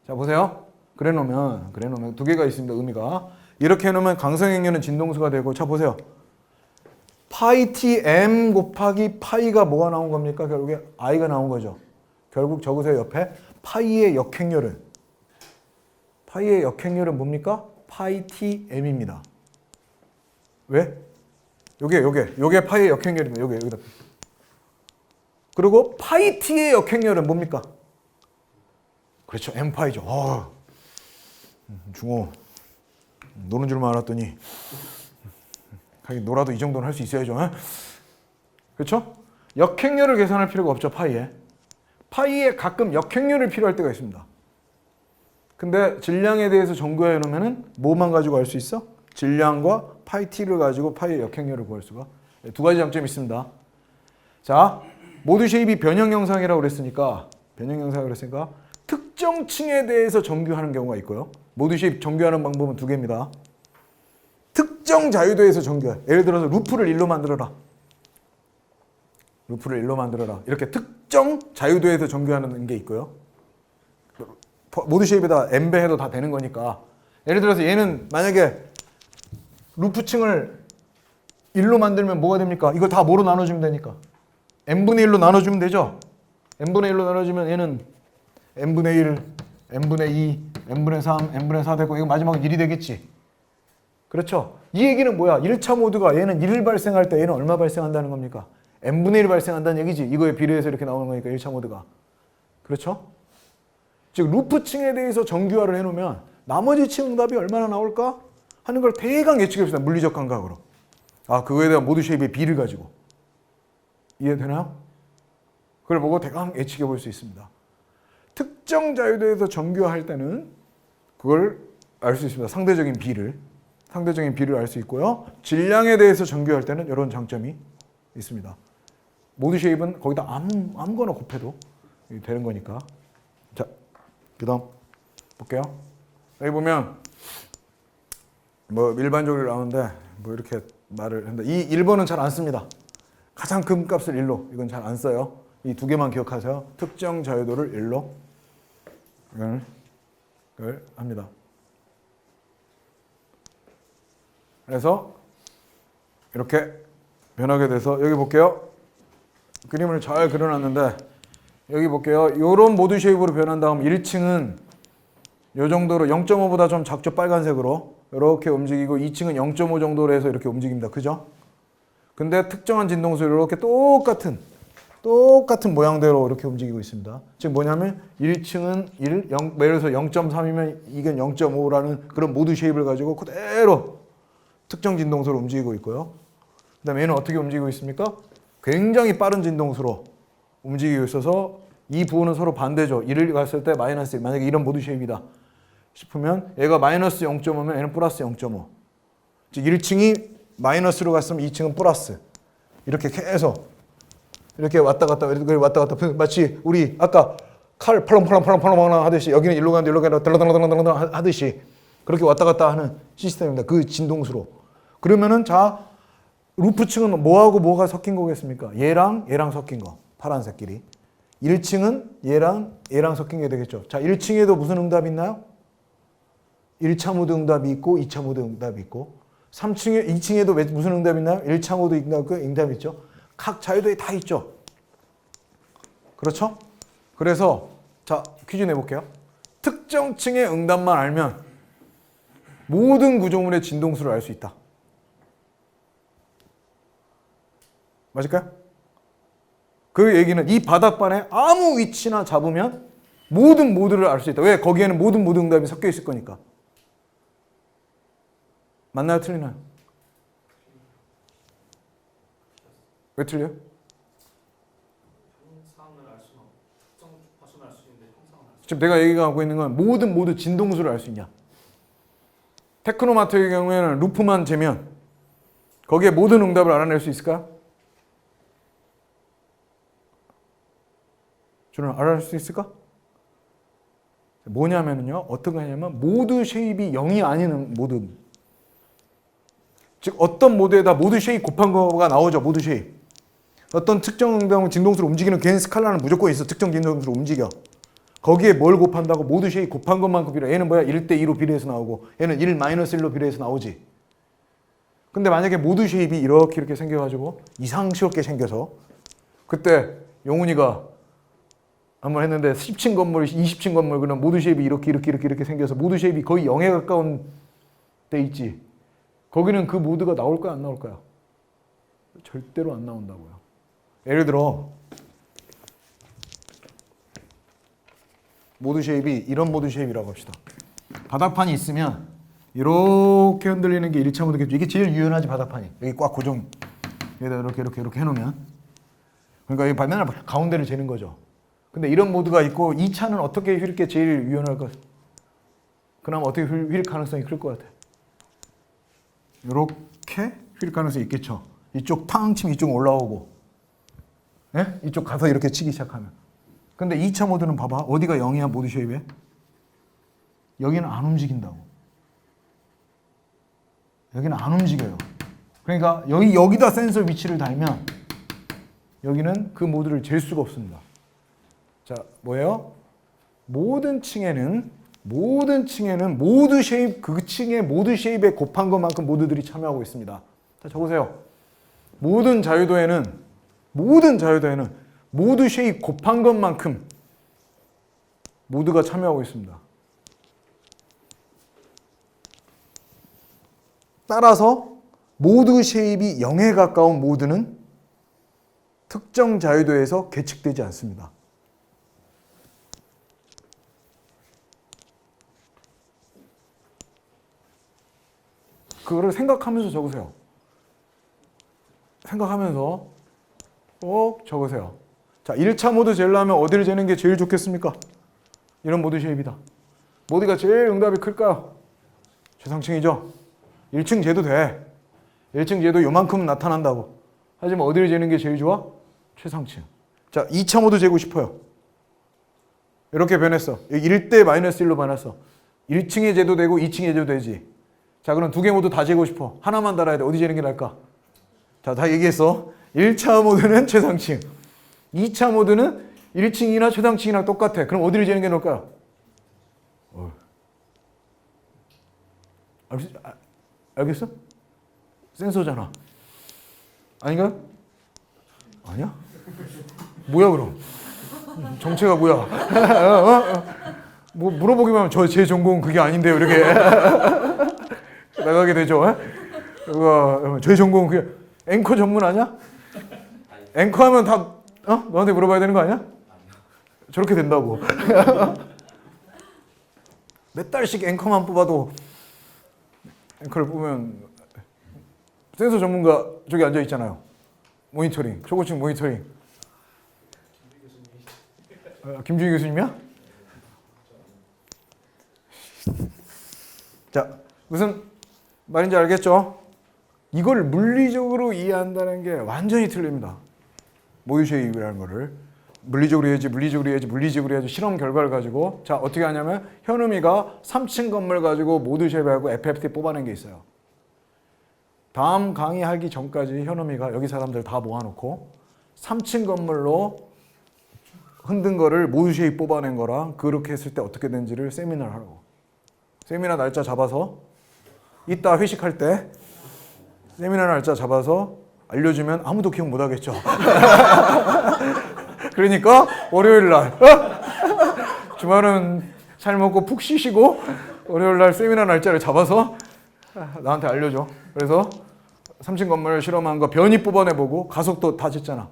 Speaker 1: 자, 보세요. 그래 놓으면 두 개가 있습니다. 의미가. 이렇게 해놓으면 강성행렬은 진동수가 되고, 자 보세요. 파이 t m 곱하기 파이가 뭐가 나온 겁니까? 결국에 i가 나온 거죠. 결국 적으세요. 옆에 파이의 역행렬은 뭡니까? 파이 t m입니다. 왜? 요게 파이의 역행렬입니다. 여기다. 그리고 파이 t의 역행렬은 뭡니까? 그렇죠. m 파이죠. 중호 노는 줄만 알았더니 하긴 놀아도 이 정도는 할 수 있어야죠. 그렇죠? 역행렬을 계산할 필요가 없죠. 파이에 가끔 역행렬이 필요할 때가 있습니다. 근데 질량에 대해서 정규해 놓으면은 뭐만 가지고 알 수 있어? 질량과 파이 t를 가지고 파이의 역행렬을 구할 수가 두 가지 장점이 있습니다. 자, 모드 쉐입이 변형 영상이라고 그랬으니까 특정 층에 대해서 정규하는 경우가 있고요. 모드 쉐입 정규하는 방법은 두 개입니다. 특정 자유도에서 정규해. 예를 들어서 루프를 1로 만들어라. 이렇게 특정 자유도에서 정규하는 게 있고요. 모드 쉐입에다 엠베 해도 다 되는 거니까. 예를 들어서 얘는 만약에 루프층을 1로 만들면 뭐가 됩니까? 이거 다 뭐로 나눠주면 되니까? n분의 1로 나눠주면 되죠? n분의 1로 나눠주면 얘는 n분의 1, n분의 2, n분의 3, n분의 4 되고 이거 마지막은 1이 되겠지? 그렇죠? 이 얘기는 뭐야? 1차 모드가 얘는 1을 발생할 때 얘는 얼마 발생한다는 겁니까? n분의 1을 발생한다는 얘기지. 이거에 비례해서 이렇게 나오는 거니까 1차 모드가. 그렇죠? 즉 루프층에 대해서 정규화를 해놓으면 나머지 층 응답이 얼마나 나올까? 하는 걸 대강 예측해봅시다. 물리적 감각으로. 아, 그거에 대한 모드 쉐입의 비를 가지고. 이해되나요? 그걸 보고 대강 예측해 볼 수 있습니다. 특정 자유도에서 정규화할 때는 그걸 알 수 있습니다. 상대적인 비를 알 수 있고요. 질량에 대해서 정규화할 때는 이런 장점이 있습니다. 모드 쉐입은 거기다 아무거나 곱해도 되는 거니까. 자, 그다음 볼게요. 여기 보면 뭐 일반적으로 나오는데 뭐 이렇게 말을 했는데 이 1번은 잘 안 씁니다. 가장 큰 값을 1로 이건 잘 안 써요. 이 두 개만 기억하세요. 특정 자유도를 1로 이걸 합니다. 그래서 이렇게 변하게 돼서 여기 볼게요. 그림을 잘 그려놨는데 여기 볼게요. 이런 모드 쉐입으로 변한 다음 1층은 이 정도로 0.5보다 좀 작죠. 빨간색으로 이렇게 움직이고 2층은 0.5 정도로 해서 이렇게 움직입니다. 그죠? 근데 특정한 진동수로 이렇게 똑같은 모양대로 이렇게 움직이고 있습니다. 즉 뭐냐면 1층은 1, 0, 예를 들어서 0.3이면 이건 0.5라는 그런 모드 쉐입을 가지고 그대로 특정 진동수로 움직이고 있고요. 그 다음에 얘는 어떻게 움직이고 있습니까? 굉장히 빠른 진동수로 움직이고 있어서 이 부호는 서로 반대죠. 1을 갔을 때 마이너스 1. 만약에 이런 모드 쉐입이다 싶으면 얘가 마이너스 0.5면 얘는 플러스 0.5. 즉 1층이 마이너스로 갔으면 2층은 플러스. 이렇게 계속 이렇게 왔다 갔다 마치 우리 아까 칼 펄렁펄렁 하듯이 여기는 일로 가는데 일로 가는데 덜렁덜렁 하듯이 그렇게 왔다 갔다 하는 시스템입니다. 그 진동수로. 그러면은 자 루프층은 뭐하고 뭐가 섞인 거겠습니까? 얘랑 섞인 거. 파란색끼리. 1층은 얘랑 섞인 게 되겠죠. 자 1층에도 무슨 응답이 있나요? 1차 모드 응답이 있고 2차 모드 응답이 있고 2층에도 무슨 응답이 있나요? 1차 모드 응답이 있죠. 각 자유도에 다 있죠. 그렇죠? 그래서 자 퀴즈 내볼게요. 특정 층의 응답만 알면 모든 구조물의 진동수를 알 수 있다. 맞을까요? 그 얘기는 이 바닥반에 아무 위치나 잡으면 모든 모드를 알 수 있다. 왜? 거기에는 모든 모드 응답이 섞여 있을 거니까. 맞나요? 틀리나요? 왜 틀려요? 지금 내가 얘기하고 있는 건 모든 모드 진동수를 알 수 있냐. 테크노마트의 경우에는 루프만 재면 거기에 모든 응답을 알아낼 수 있을까요? 저는 알아낼 수 있을까? 뭐냐면요. 어떤 거냐면 모드 쉐입이 0이 아닌 모드. 즉 어떤 모드에다 모드 쉐입 곱한 거가 나오죠. 모드 쉐입. 어떤 특정 진동수로 움직이는 개인 스칼라는 무조건 있어. 특정 진동수로 움직여. 거기에 뭘 곱한다고? 모드 쉐입 곱한 것만큼 비례. 얘는 뭐야? 1대2로 비례해서 나오고 얘는 1-1로 비례해서 나오지. 근데 만약에 모드 쉐입이 이렇게 생겨가지고 이상스럽게 생겨서 그때 용훈이가 한번 했는데 10층 건물, 20층 건물 그런 모드 쉐입이 이렇게 생겨서 모드 쉐입이 거의 0에 가까운 데 있지. 거기는 그 모드가 나올까요? 안 나올까요? 절대로 안 나온다고요. 예를 들어 모드 쉐입이 이런 모드 쉐입이라고 합시다. 바닥판이 있으면 이렇게 흔들리는 게 1차 모드겠죠. 이게 제일 유연하지 바닥판이. 여기 꽉 고정. 여기다 이렇게 해놓으면. 그러니까 이 맨날 가운데를 재는 거죠. 근데 이런 모드가 있고 2차는 어떻게 휠 게 제일 유연할까? 그나마 어떻게 휠 가능성이 클 것 같아? 이렇게 휠 가능성이 있겠죠. 이쪽 팡 치면 이쪽 올라오고 예? 이쪽 가서 이렇게 치기 시작하면. 근데 2차 모드는 봐봐. 어디가 0이야 모드 쉐입에? 여기는 안 움직인다고. 여기는 안 움직여요. 그러니까 여기다 센서 위치를 달면 여기는 그 모드를 잴 수가 없습니다. 자, 뭐예요? 모든 층에는 모드 쉐입, 그 층의 모드 쉐입에 곱한 것만큼 모드들이 참여하고 있습니다. 자, 적으세요. 모든 자유도에는 모드 쉐입 곱한 것만큼 모드가 참여하고 있습니다. 따라서 모드 쉐입이 0에 가까운 모드는 특정 자유도에서 계측되지 않습니다. 그거를 생각하면서 적으세요. 생각하면서 꼭 적으세요. 자, 1차 모드 재려면 어디를 재는 게 제일 좋겠습니까? 이런 모드 쉐입이다. 모드가 제일 응답이 클까요? 최상층이죠? 1층 재도 돼. 1층 재도 요만큼은 나타난다고. 하지만 어디를 재는 게 제일 좋아? 최상층. 자, 2차 모드 재고 싶어요. 이렇게 변했어. 1대 마이너스 1로 변했어. 1층에 재도 되고 2층에 재도 되지. 자, 그럼 두 개 모두 다 재고 싶어. 하나만 달아야 돼. 어디 재는 게 나을까? 자, 다 얘기했어. 1차 모드는 최상층. 2차 모드는 1층이나 최상층이랑 똑같아. 그럼 어디를 재는 게 나을까요? 알겠어? 센서잖아. 아닌가? 아니야? 뭐야 그럼? 정체가 뭐야? 뭐 물어보기만 하면 제 전공은 그게 아닌데요. 이렇게 나가게 되죠. 제 전공은 그게 앵커 전문 아니야? 앵커 하면 다 너한테 물어봐야 되는 거 아니야? 저렇게 된다고. 몇 달씩 앵커만 뽑아도 앵커를 뽑으면 센서 전문가 저기 앉아 있잖아요. 모니터링, 초고층 모니터링. 김준희 교수님이야? 자, 무슨 말인지 알겠죠? 이걸 물리적으로 이해한다는 게 완전히 틀립니다. 모드 쉐입이라는 거를 물리적으로 해야지 실험 결과를 가지고. 자, 어떻게 하냐면 현음이가 3층 건물 가지고 모드 쉐입하고 FFT 뽑아낸 게 있어요. 다음 강의하기 전까지 현음이가 여기 사람들 다 모아놓고 3층 건물로 흔든 거를 모드 쉐입 뽑아낸 거랑 그렇게 했을 때 어떻게 되는지를 세미나를 하라고. 세미나 날짜 잡아서 이따 회식할 때 세미나 날짜 잡아서 알려주면 아무도 기억 못 하겠죠. 그러니까 월요일 날 주말은 잘 먹고 푹 쉬시고 월요일 날 세미나 날짜를 잡아서 나한테 알려줘. 그래서 3층 건물 실험한 거 변이 뽑아내보고 가속도 다 쟀잖아.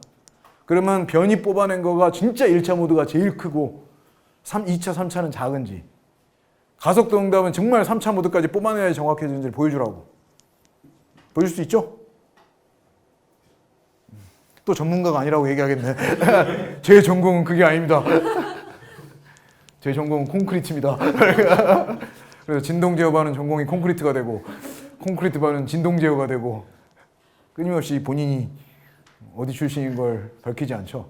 Speaker 1: 그러면 변이 뽑아낸 거가 진짜 1차 모드가 제일 크고 2차, 3차는 작은지, 가속도 응답은 정말 3차 모드까지 뽑아내야 정확해지는지를 보여주라고. 보여줄 수 있죠? 또 전문가가 아니라고 얘기하겠네. 제 전공은 그게 아닙니다. 제 전공은 콘크리트입니다. 그래서 진동 제어반은 전공이 콘크리트가 되고 콘크리트 반은 진동 제어가 되고 끊임없이 본인이 어디 출신인 걸 밝히지 않죠.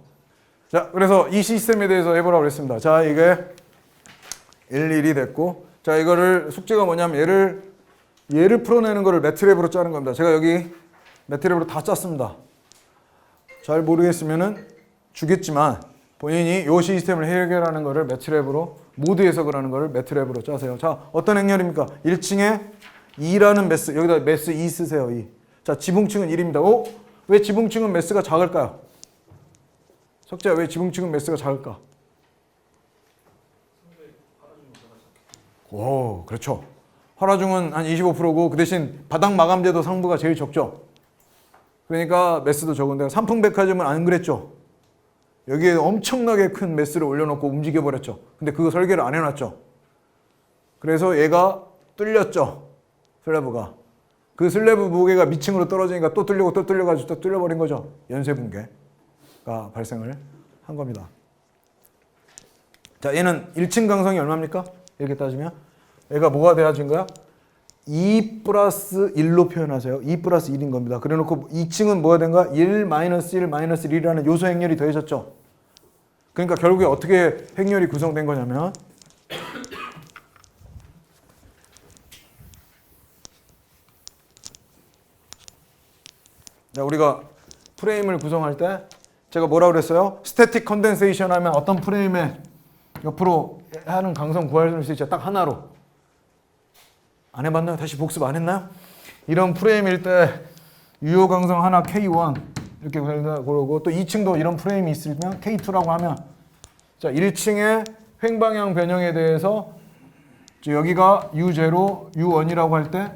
Speaker 1: 자, 그래서 이 시스템에 대해서 해보라고 그랬습니다. 자, 이게 1, 1이 됐고, 자, 이거를 숙제가 뭐냐면 얘를 풀어내는 거를 매트랩으로 짜는 겁니다. 제가 여기 매트랩으로 다 짰습니다. 잘 모르겠으면은 주겠지만 본인이 이 시스템을 해결하는 거를 매트랩으로, 모드 해석을 하는 거를 매트랩으로 짜세요. 자, 어떤 행렬입니까? 1층에 2라는 매스, 여기다 매스 2 쓰세요. 2. 자, 지붕층은 1입니다. 왜 지붕층은 매스가 작을까요? 석재야, 왜 지붕층은 매스가 작을까? 오, 그렇죠. 활화중은 한 25%고 그 대신 바닥 마감재도 상부가 제일 적죠. 그러니까 매스도 적은데 삼풍백화점은 안 그랬죠. 여기에 엄청나게 큰 매스를 올려놓고 움직여버렸죠. 근데 그거 설계를 안 해놨죠. 그래서 얘가 뚫렸죠. 슬래브가. 그 슬래브 무게가 밑층으로 떨어지니까 또 뚫리고 또 뚫려가지고 또 뚫려버린 거죠. 연쇄 붕괴가 발생을 한 겁니다. 자, 얘는 1층 강성이 얼마입니까? 이렇게 따지면 얘가 뭐가 돼야진 거야? 2 플러스 1로 표현하세요. 2 플러스 1인 겁니다. 그래 놓고 2층은 뭐가 된가? 1 마이너스 1 마이너스 1이라는 요소 행렬이 더해졌죠. 그러니까 결국에 어떻게 행렬이 구성된 거냐면 자, 우리가 프레임을 구성할 때 제가 뭐라고 그랬어요? 스태틱 컨덴세이션 하면 어떤 프레임에 옆으로 하는 강성 구할 수 있죠. 딱 하나로. 안 해봤나요? 다시 복습 안 했나요? 이런 프레임일 때 유효 강성 하나 K1 이렇게 그러고 또 2층도 이런 프레임이 있으면 K2라고 하면 자 1층의 횡방향 변형에 대해서 여기가 U0, U1이라고 할 때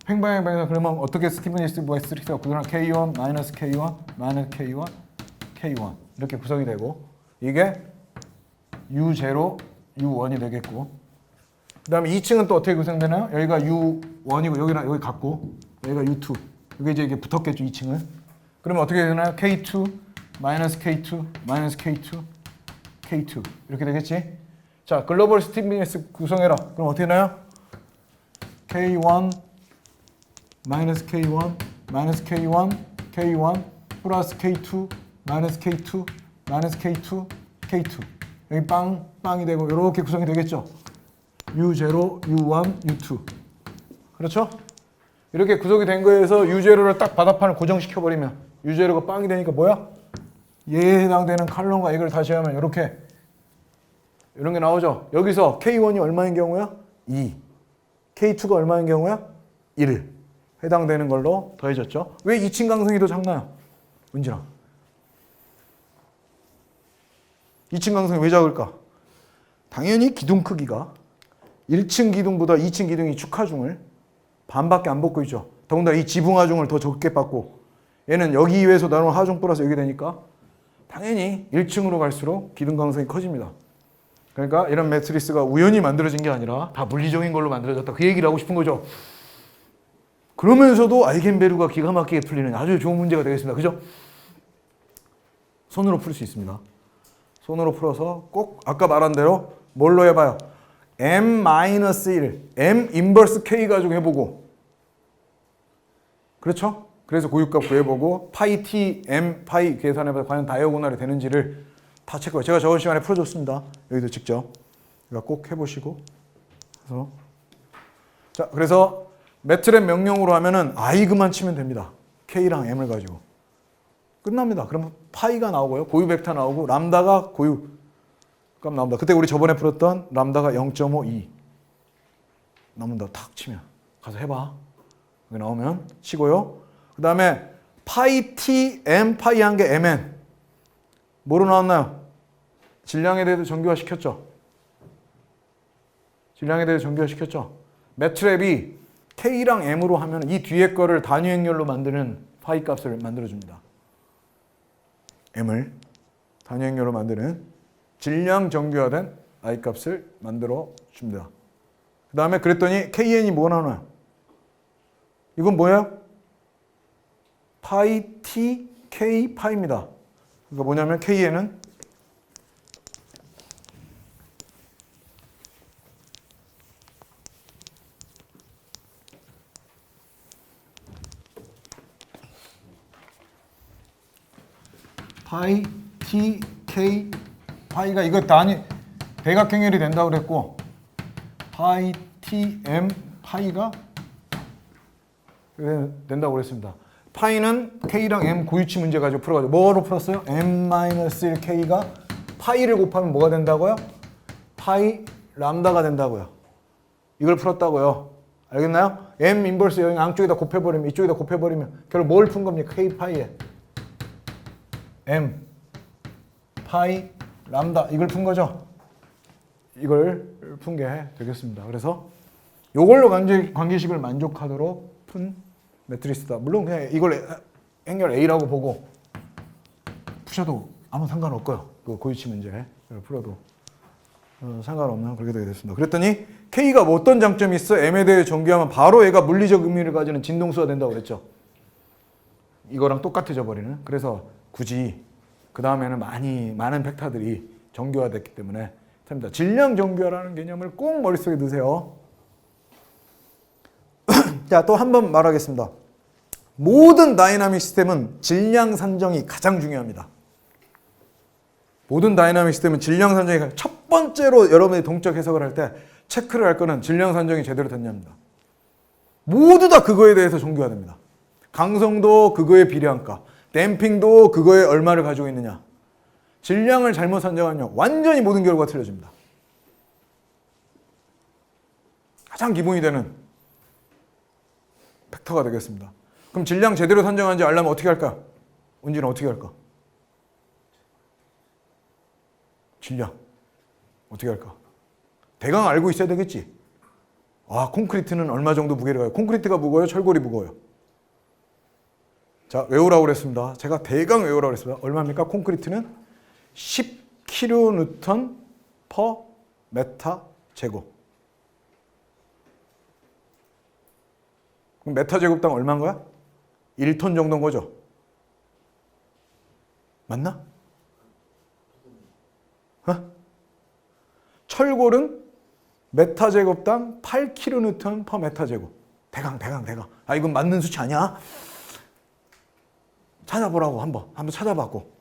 Speaker 1: 횡방향 변형 그러면 어떻게 스티브니스 웨스트릭스가 구성한 K1, 마이너스 K1, 마이너스 K1, K1 이렇게 구성이 되고 이게 U0, U1이 되겠고 그 다음에 2층은 또 어떻게 구성되나요? 여기가 U1이고 여기랑 여기 같고 여기가 U2 여기 이제 붙었겠죠 2층은 그러면 어떻게 되나요? K2, 마이너스 K2, 마이너스 K2, K2 이렇게 되겠지? 자 글로벌 스티브니스 구성해라 그럼 어떻게 되나요? K1, 마이너스 K1, 마이너스 K1, K1 플러스 K2, 마이너스 K2, 마이너스 K2, K2 여기 빵이 되고 이렇게 구성이 되겠죠? U0, U1, U2 그렇죠? 이렇게 구성이 된 거에서 U0를 딱 바닥판을 고정시켜버리면 U0가 빵이 되니까 뭐야? 얘에 해당되는 칼럼과 이걸 다시 하면 이렇게 이런 게 나오죠? 여기서 K1이 얼마인 경우야? 2 K2가 얼마인 경우야? 1 해당되는 걸로 더해졌죠? 왜 2층 강성이 더 작나요? 은진아 2층 강성이 왜 작을까? 당연히 기둥 크기가 1층 기둥보다 2층 기둥이 축하중을 반밖에 안 받고 있죠. 더군다나 이 지붕하중을 더 적게 받고 얘는 여기 위에서 나눈 하중 플러스 여기 되니까 당연히 1층으로 갈수록 기둥 강성이 커집니다. 그러니까 이런 매트리스가 우연히 만들어진 게 아니라 다 물리적인 걸로 만들어졌다. 그 얘기를 하고 싶은 거죠. 그러면서도 아이겐베르가 기가 막히게 풀리는 아주 좋은 문제가 되겠습니다. 그죠? 손으로 풀 수 있습니다. 손으로 풀어서 꼭 아까 말한 대로 뭘로 해봐요? M-1, M 인버스 K 가지고 해보고 그렇죠? 그래서 고유값 구해보고 파이 T, M 파이 계산해봐서 과연 다이아고널이 되는지를 다 체크해요. 제가 저번 시간에 풀어줬습니다. 여기도 직접 그러니까 꼭 해보시고 그래서 자 그래서 매트랩 명령으로 하면은 I그만 치면 됩니다. K랑 M을 가지고 끝납니다. 그러면 파이가 나오고요. 고유 벡터 나오고 람다가 고유 값 나옵니다. 그때 우리 저번에 풀었던 람다가 0.52 나온다. 탁 치면 가서 해봐. 여기 나오면 치고요. 그 다음에 파이 t m 파이 한 개 mn 뭐로 나왔나요? 질량에 대해서 정규화 시켰죠. 질량에 대해서 정규화 시켰죠. 매트랩이 k랑 m으로 하면 이 뒤에 거를 단위 행렬로 만드는 파이 값을 만들어줍니다. m을 단위 행렬로 만드는 질량 정규화된 I 값을 만들어 줍니다. 그 다음에 그랬더니 KN이 뭐 나오나요? 이건 뭐예요? 파이 T K 파이입니다. 그러니까 뭐냐면 KN은 파이 T K 파이가 이거 단위 대각행렬이 된다고 그랬고 파이 T M 파이가 된다고 그랬습니다. 파이는 K랑 M 고유치 문제 가지고 풀어가지고 뭐로 풀었어요? M-1K가 파이를 곱하면 뭐가 된다고요? 파이 람다가 된다고요. 이걸 풀었다고요. 알겠나요? M 인버스 여기 양쪽에다 곱해버리면 이쪽에다 곱해버리면 결국 뭘 푼 겁니까? K 파이에 M 파이 람다 이걸 푼 거죠. 이걸 푼 게 되겠습니다. 그래서 이걸로 관계식을 만족하도록 푼 매트리스다. 물론 그냥 이걸 행렬 A라고 보고 푸셔도 아무 상관없고요. 그 고유치 문제 풀어도 상관없는 그렇게 되게 됐습니다. 그랬더니 K가 뭐 어떤 장점이 있어? M에 대해 정비하면 바로 얘가 물리적 의미를 가지는 진동수가 된다고 그랬죠. 이거랑 똑같아져 버리는. 그래서 굳이 그 다음에는 많은 벡터들이 정교화됐기 때문에 됩니다. 질량 정교화라는 개념을 꼭 머릿속에 넣으세요. 자, 또 한 번 말하겠습니다. 모든 다이나믹 시스템은 질량 산정이 가장 중요합니다. 모든 다이나믹 시스템은 질량 산정이 첫 번째로 여러분이 동적 해석을 할 때 체크를 할 거는 질량 산정이 제대로 됐냐입니다. 모두 다 그거에 대해서 종교가 됩니다. 강성도 그거에 비례한가, 댐핑도 그거에 얼마를 가지고 있느냐. 질량을 잘못 산정하면 완전히 모든 결과가 틀려집니다. 가장 기본이 되는 팩터가 되겠습니다. 그럼 질량 제대로 산정하는지 알려면 어떻게 할까? 은지는 어떻게 할까? 질량 어떻게 할까? 대강 알고 있어야 되겠지. 아, 콘크리트는 얼마 정도 무게를 가요? 콘크리트가 무거워요? 철골이 무거워요? 자, 외우라고 그랬습니다. 제가 대강 외우라고 그랬습니다. 얼마입니까? 콘크리트는 10kN per 메타 제곱. 그럼 메타 제곱당 얼마인 거야? 1톤 정도인 거죠? 맞나? 철골은 메타 제곱당 8kN per 메타 제곱. 대강. 아, 이건 맞는 수치 아니야? 찾아보라고 한번 찾아봤고.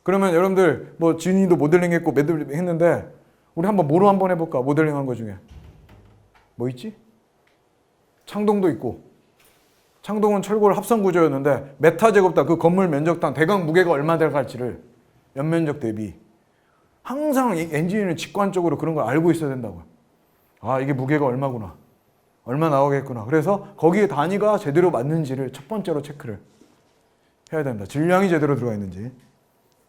Speaker 1: 그러면 여러분들 뭐 지은이도 모델링 했고 모델링 했는데 우리 뭐로 한번 해볼까? 모델링 한 거 중에 뭐 있지? 창동도 있고. 창동은 철골 합성 구조였는데 메타 제곱당 그 건물 면적당 대강 무게가 얼마 들어갈지를 연면적 대비 항상 엔지니어는 직관적으로 그런 걸 알고 있어야 된다고요. 아, 이게 무게가 얼마구나. 얼마 나오겠구나. 그래서 거기에 단위가 제대로 맞는지를 첫 번째로 체크를 해야 된다. 질량이 제대로 들어가 있는지.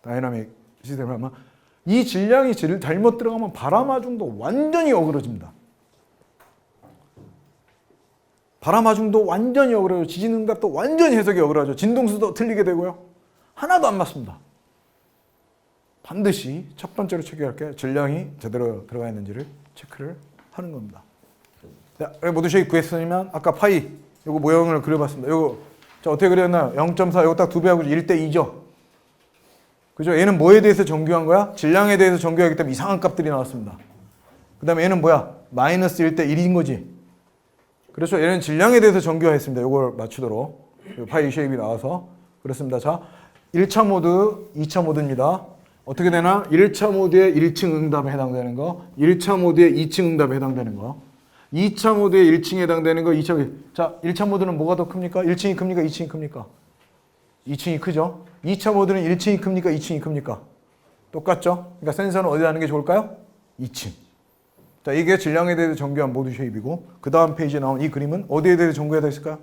Speaker 1: 다이나믹 시스템을 하면 이 질량이 잘못 들어가면 바람하중도 완전히 어그러집니다. 바람하중도 완전히 어그러져. 지진응답도 완전히 해석이 어그러져. 진동수도 틀리게 되고요. 하나도 안 맞습니다. 반드시 첫 번째로 체크할 게 질량이 제대로 들어가 있는지를 체크를 하는 겁니다. 자, 모두쉐이 구했으면 아까 파이 요거 모형을 그려봤습니다. 요거 자, 어떻게 그렸나요? 0.4 요거 딱 두 배하고 1대 2죠. 그죠? 얘는 뭐에 대해서 정규한 거야? 질량에 대해서 정규하기 때문에 이상한 값들이 나왔습니다. 그 다음에 얘는 뭐야? 마이너스 1대 1인 거지. 그래서 얘는 질량에 대해서 정규화했습니다. 요걸 맞추도록. 파이 쉐입이 나와서 그렇습니다. 자, 1차 모드, 2차 모드입니다. 어떻게 되나? 1차 모드에 1층 응답에 해당되는 거, 1차 모드에 2층 응답에 해당되는 거, 2차 모드에 1층에 해당되는 거, 2차. 자, 1차 모드는 뭐가 더 큽니까? 1층이 큽니까? 2층이 큽니까? 2층이 크죠? 2차 모드는 1층이 큽니까? 2층이 큽니까? 똑같죠? 그러니까 센서는 어디에 하는 게 좋을까요? 2층. 자, 이게 질량에 대해서 정규한 모드 쉐입이고, 그 다음 페이지에 나온 이 그림은 어디에 대해서 정규가 되어 있을까요?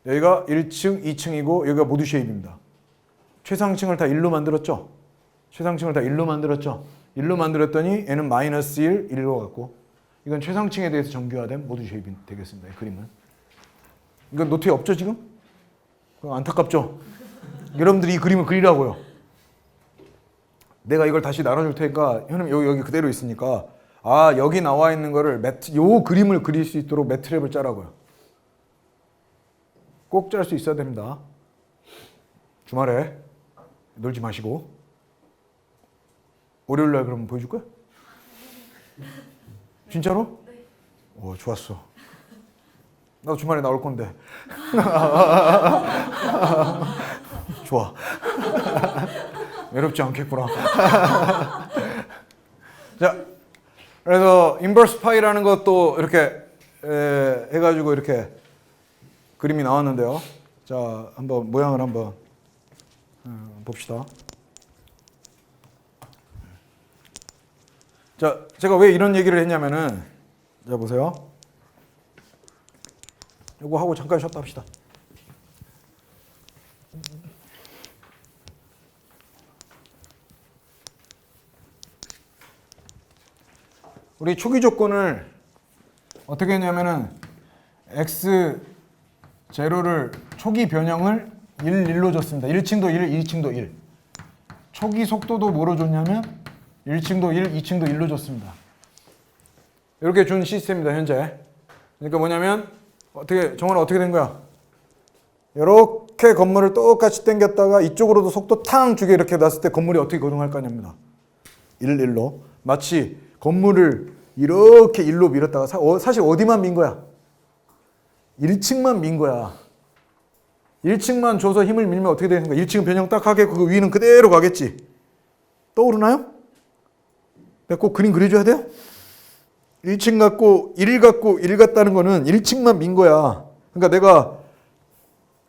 Speaker 1: 여기가 1층, 2층이고 여기가 모드 쉐입입니다. 최상층을 다 1로 만들었죠? 최상층을 다 1로 만들었죠? 1로 만들었더니 얘는 마이너스 1, 1로 갔고 이건 최상층에 대해서 정규화된 모드 쉐입이 되겠습니다. 이 그림은. 이건 노트에 없죠 지금? 안타깝죠? 여러분들이 이 그림을 그리라고요. 내가 이걸 다시 나눠줄 테니까 형님 여기 그대로 있으니까 아 여기 나와 있는 거를 요 그림을 그릴 수 있도록 매트랩을 짜라고요. 꼭 짤 수 있어야 됩니다. 주말에 놀지 마시고 월요일날 그럼 보여줄 거야? 진짜로? 네. 오 좋았어. 나도 주말에 나올 건데. 좋아. 외롭지 않겠구나. 자, 그래서 인버스 파이라는 것도 이렇게 해가지고 이렇게 그림이 나왔는데요. 자, 한번 모양을 한번 봅시다. 자, 제가 왜 이런 얘기를 했냐면은 자 보세요. 이거 하고 잠깐 쉬었다 합시다. 우리 초기 조건을 어떻게 했냐면은 x 제로를 초기 변형을 1, 1로 줬습니다. 1층도 1, 2층도 1. 초기 속도도 뭐로 줬냐면 1층도 1, 2층도 1로 줬습니다. 이렇게 준 시스템입니다. 현재. 그러니까 뭐냐면 정원은 어떻게 된 거야? 이렇게 건물을 똑같이 당겼다가 이쪽으로도 속도 탕 주게 이렇게 놨을 때 건물이 어떻게 거동할 거냐입니다. 1, 1로. 마치 건물을 이렇게 일로 밀었다가 사실 어디만 민 거야? 1층만 민 거야. 1층만 줘서 힘을 밀면 어떻게 되는 거야? 1층은 변형 딱 하게 그 위는 그대로 가겠지. 떠오르나요? 내가 꼭 그림 그려줘야 돼요? 1층 갖고 1 갖다는 거는 1층만 민 거야. 그러니까 내가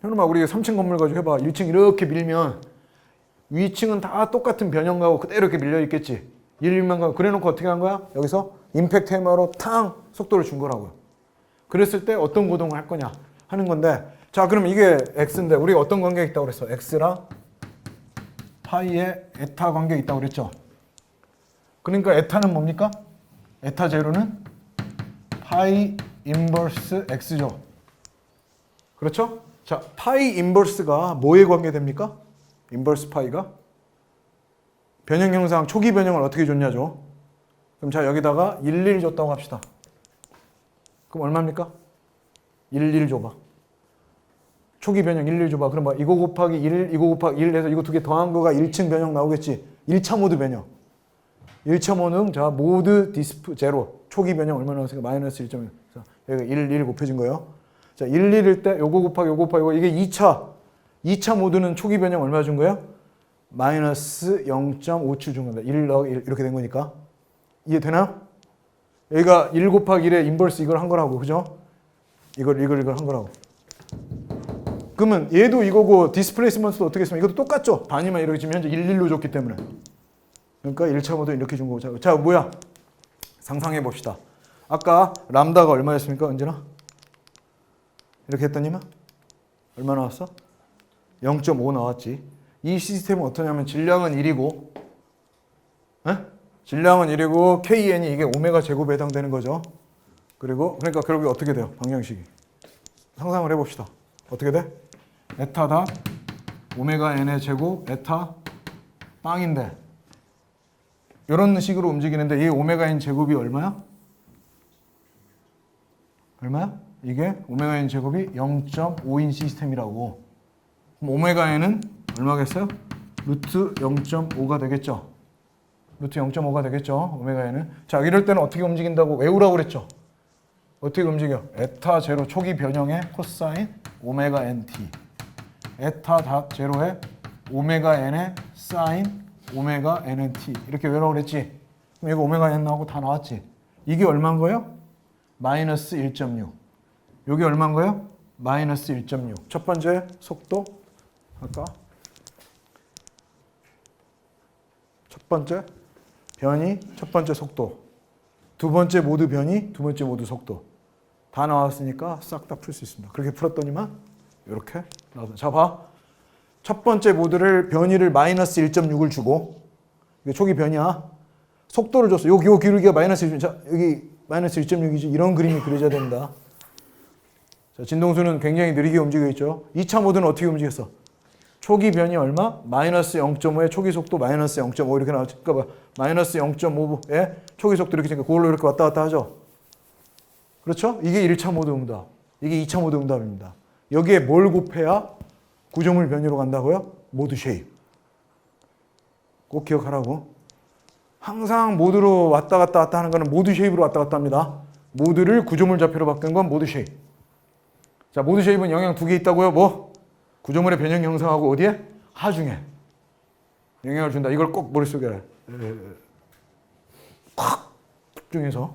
Speaker 1: 현우마 우리 3층 건물 가지고 해봐. 1층 이렇게 밀면 위층은 다 똑같은 변형 가고 그대로 이렇게 밀려 있겠지. 1만 가고 그래놓고 어떻게 한 거야? 여기서 임팩트 해머로 탕 속도를 준 거라고요. 그랬을 때 어떤 고동을 할 거냐 하는 건데, 자 그럼 이게 x인데 우리가 어떤 관계가 있다고 그랬어? x랑 파이의 에타 관계가 있다고 그랬죠. 그러니까 에타는 뭡니까? 에타 제로는 파이 인버스 x죠. 그렇죠? 자, 파이 인버스가 뭐에 관계됩니까? 인버스 파이가 변형 형상 초기 변형을 어떻게 줬냐죠. 그럼 자 여기다가 11 줬다고 합시다. 그럼 얼마입니까? 11 줘봐. 초기 변형 11 줘봐. 그럼 뭐 이거 곱하기 1, 이거 곱하기 1 해서 이거 두 개 더한 거가 1층 변형 나오겠지. 1차 모드 변형. 1차 모드 자 모드 디스프 제로. 초기 변형 얼마 나왔으니까 마이너스 1.1. 여기가 1 곱해진 거예요. 자 1일 때 요거 곱하기 요거 곱하기 이거 이게 2차 모드는 초기 변형 얼마 준 거예요? 마이너스 0.57 준 겁니다. 1 이렇게 된 거니까. 이해되나요? 여기가 1 곱하기 1에 인버스 이걸 한 거라고. 그죠? 이걸 한 거라고. 그러면 얘도 이거고 디스플레이스먼트도 어떻게 했으면 이것도 똑같죠? 단위만 이렇게 지금 현재 1로 줬기 때문에. 그러니까 1차 모드 이렇게 준 거고. 자 뭐야? 상상해 봅시다. 아까 람다가 얼마였습니까? 은진아? 이렇게 했더니만 얼마 나왔어? 0.5 나왔지. 이 시스템은 어떠냐면 질량은 1이고 질량은 1이고 KN이 이게 오메가 제곱에 해당되는 거죠. 그러니까 결국에 어떻게 돼요? 방정식이. 상상을 해봅시다. 어떻게 돼? 에타 다 오메가 n의 제곱 에타 빵인데 이런 식으로 움직이는데 이 오메가 n 제곱이 얼마야? 얼마야? 이게 오메가 n 제곱이 0.5인 시스템이라고. 그럼 오메가 n은 얼마겠어요? 루트 0.5가 되겠죠. 루트 0.5가 되겠죠. 오메가 n은. 자 이럴 때는 어떻게 움직인다고 외우라고 그랬죠. 어떻게 움직여? 에타 제로 초기 변형의 코사인 오메가 nt 에타 닷 제로의 오메가 n의 사인 오메가 nnt 이렇게 외우라고 그랬지. 그럼 이거 오메가 n 나오고 다 나왔지. 이게 얼마인 거예요? 마이너스 1.6. 여기 얼마인 거예요? 마이너스 1.6. 첫 번째 속도 아까 첫 번째 변이 첫 번째 속도 두 번째 모드 변이 두 번째 모드 속도 다 나왔으니까 싹 다 풀 수 있습니다. 그렇게 풀었더니만 이렇게 나왔어요. 자 봐. 첫 번째 모드를 변이를 마이너스 1.6을 주고 이게 초기 변이야. 속도를 줬어. 요 기울기가 마이너스 1.6. 자 여기 마이너스 1.6이지. 이런 그림이 그려져야 된다. 자, 진동수는 굉장히 느리게 움직여 있죠. 2차 모드는 어떻게 움직였어? 초기 변이 얼마? 마이너스 0.5에 초기 속도 마이너스 0.5 이렇게 나왔지. 그러니까 마이너스 0.5에 초기 속도 이렇게 되니까 그걸로 이렇게 왔다 갔다 하죠. 그렇죠? 이게 1차 모드 응답. 이게 2차 모드 응답입니다. 여기에 뭘 곱해야 구조물 변이로 간다고요? 모드 쉐입. 꼭 기억하라고. 항상 모드로 왔다 갔다 하는 거는 모드 쉐입으로 왔다 갔다 합니다. 모드를 구조물 좌표로 바꾼 건 모드 쉐입. 자, 모드 쉐입은 영향 두 개 있다고요. 뭐? 구조물의 변형 형성하고 어디에? 하중에 영향을 준다. 이걸 꼭 머릿속에 확 집중해서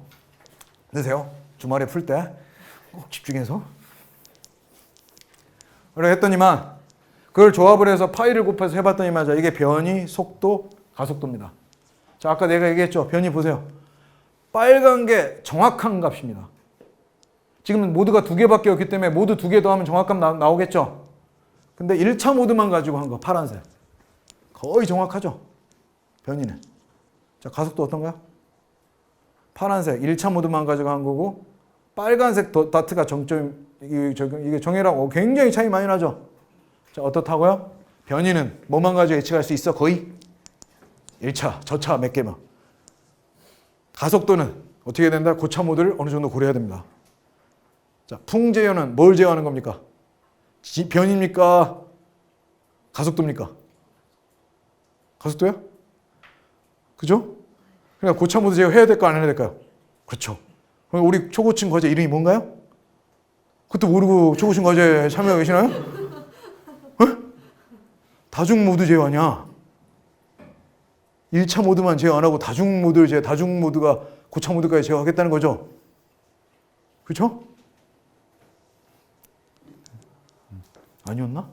Speaker 1: 넣으세요. 주말에 풀 때 꼭 집중해서. 그래 했더니만 그걸 조합을 해서 파이를 곱해서 해봤더니만 자 이게 변이, 속도, 가속도입니다. 자 아까 내가 얘기했죠. 변이 보세요. 빨간 게 정확한 값입니다. 지금 모드가 두 개밖에 없기 때문에 모드 두 개 더하면 정확함 나오겠죠. 근데 1차 모드만 가지고 한 거 파란색 거의 정확하죠. 변이는. 자 가속도 어떤가요? 파란색 1차 모드만 가지고 한 거고 빨간색 다트가 정점 이게 정의랑 굉장히 차이 많이 나죠. 자 어떻다고요? 변이는 뭐만 가지고 예측할 수 있어? 거의 1차, 저차 몇 개만. 가속도는 어떻게 된다? 고차 모드를 어느 정도 고려해야 됩니다. 자 풍제어는 뭘 제어하는 겁니까? 변입니까? 가속도입니까? 가속도요? 그죠? 그러니까 고차 모드 제어해야 될까 안 해야 될까요? 그렇죠. 그럼 우리 초고층 과제 이름이 뭔가요? 그것도 모르고 초고층 과제에 참여하고 계시나요? 다중 모드 제어 아니야. 1차 모드만 제어 안 하고 다중 모드를 다중 모드가 고차 모드까지 제어하겠다는 거죠. 그렇죠? 아니었나?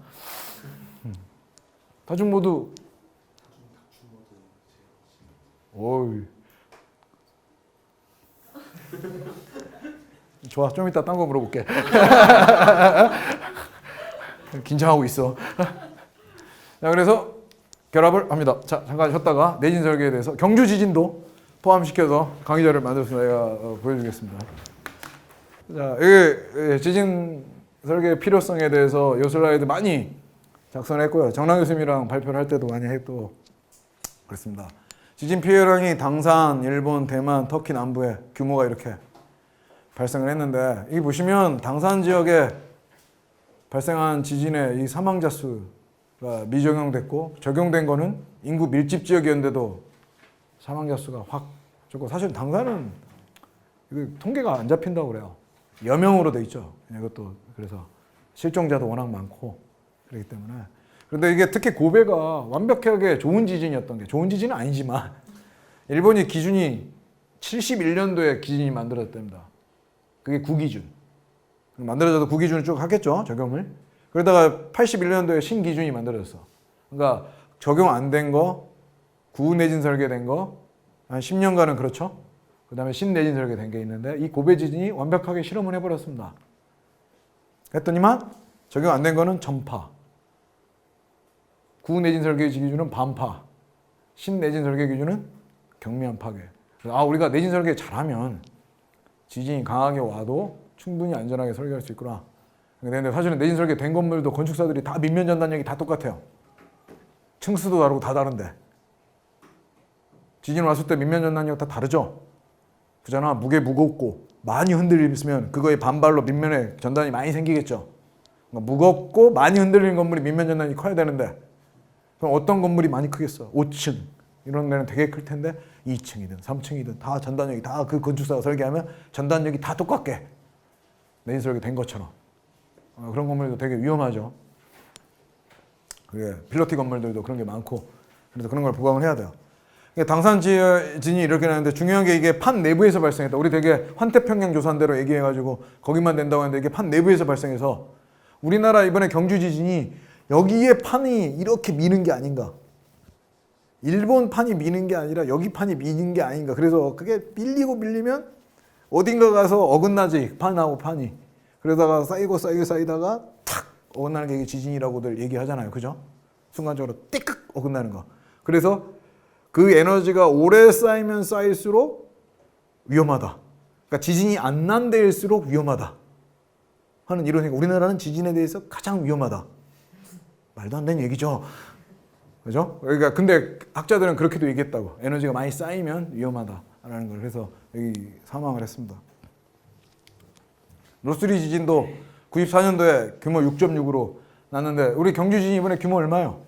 Speaker 1: 다중 모드. 어이. 좋아, 좀 이따 딴 거 물어볼게. 긴장하고 있어. 자, 그래서 결합을 합니다. 자, 잠깐 쉬었다가 내진 설계에 대해서 경주 지진도 포함시켜서 강의자를 만들어서 내가 보여주겠습니다. 자, 이게 지진 설계 필요성에 대해서 요 슬라이드 많이 작성했고요. 정랑 교수님이랑 발표를 할 때도 많이 했고 그렇습니다. 지진 피해량이 당산, 일본, 대만, 터키 남부에 규모가 이렇게 발생을 했는데 이 보시면 당산 지역에 발생한 지진의 이 사망자 수가 미적용됐고 적용된 거는 인구 밀집 지역이었는데도 사망자 수가 확 적고 사실 당산은 이거 통계가 안 잡힌다고 그래요. 여명으로 돼 있죠. 이것도 그래서 실종자도 워낙 많고 그렇기 때문에 그런데 이게 특히 고베가 완벽하게 좋은 지진이었던 게 좋은 지진은 아니지만 일본이 기준이 71년도에 기준이 만들어졌답니다. 그게 구기준. 만들어져도 구기준을 쭉 하겠죠. 적용을. 그러다가 81년도에 신기준이 만들어졌어. 그러니까 적용 안 된 거, 구내진 설계된 거, 한 10년간은 그렇죠. 그 다음에 신내진 설계된 게 있는데 이 고베 지진이 완벽하게 실험을 해버렸습니다. 했더니만 적용 안 된 거는 전파. 구내진 설계 기준은 반파. 신내진 설계 기준은 경미한 파괴. 우리가 내진 설계 잘하면 지진이 강하게 와도 충분히 안전하게 설계할 수 있구나. 근데 사실은 내진 설계 된 건물도 건축사들이 다 밑면 전단력이 다 똑같아요. 층수도 다르고 다 다른데. 지진 왔을 때 밑면 전단력 다 다르죠? 그잖아. 무게 무겁고 많이 흔들리면 그거의 반발로 밑면에 전단이 많이 생기겠죠. 그러니까 무겁고 많이 흔들리는 건물이 밑면 전단이 커야 되는데 그럼 어떤 건물이 많이 크겠어? 5층 이런 데는 되게 클 텐데 2층이든 3층이든 다 전단력이 다 그 건축사가 설계하면 전단력이 다 똑같게 내진 설계 된 것처럼 그런 건물도 되게 위험하죠. 그게 필로티 건물들도 그런 게 많고 그래서 그런 걸 보강을 해야 돼요. 당산 지진이 이렇게 나는데 중요한 게 이게 판 내부에서 발생했다. 우리 되게 환태평양 조사대로 얘기해가지고 거기만 된다고 하는데 이게 판 내부에서 발생해서 우리나라 이번에 경주 지진이 여기에 판이 이렇게 미는 게 아닌가. 일본 판이 미는 게 아니라 여기 판이 미는 게 아닌가. 그래서 그게 밀리면 어딘가 가서 어긋나지 판하고 판이. 그러다가 쌓이다가 탁 어긋나는 게 이게 지진이라고들 얘기하잖아요. 그죠? 순간적으로 띠깍 어긋나는 거. 그래서 그 에너지가 오래 쌓이면 쌓일수록 위험하다. 그러니까 지진이 안 난 데일수록 위험하다. 하는 이론이니까 우리나라는 지진에 대해서 가장 위험하다. 말도 안 되는 얘기죠. 그죠? 그러니까 근데 학자들은 그렇게도 얘기했다고. 에너지가 많이 쌓이면 위험하다라는 걸. 그래서 여기 사망을 했습니다. 로스리 지진도 94년도에 규모 6.6으로 났는데 우리 경주 지진 이번에 규모 얼마예요?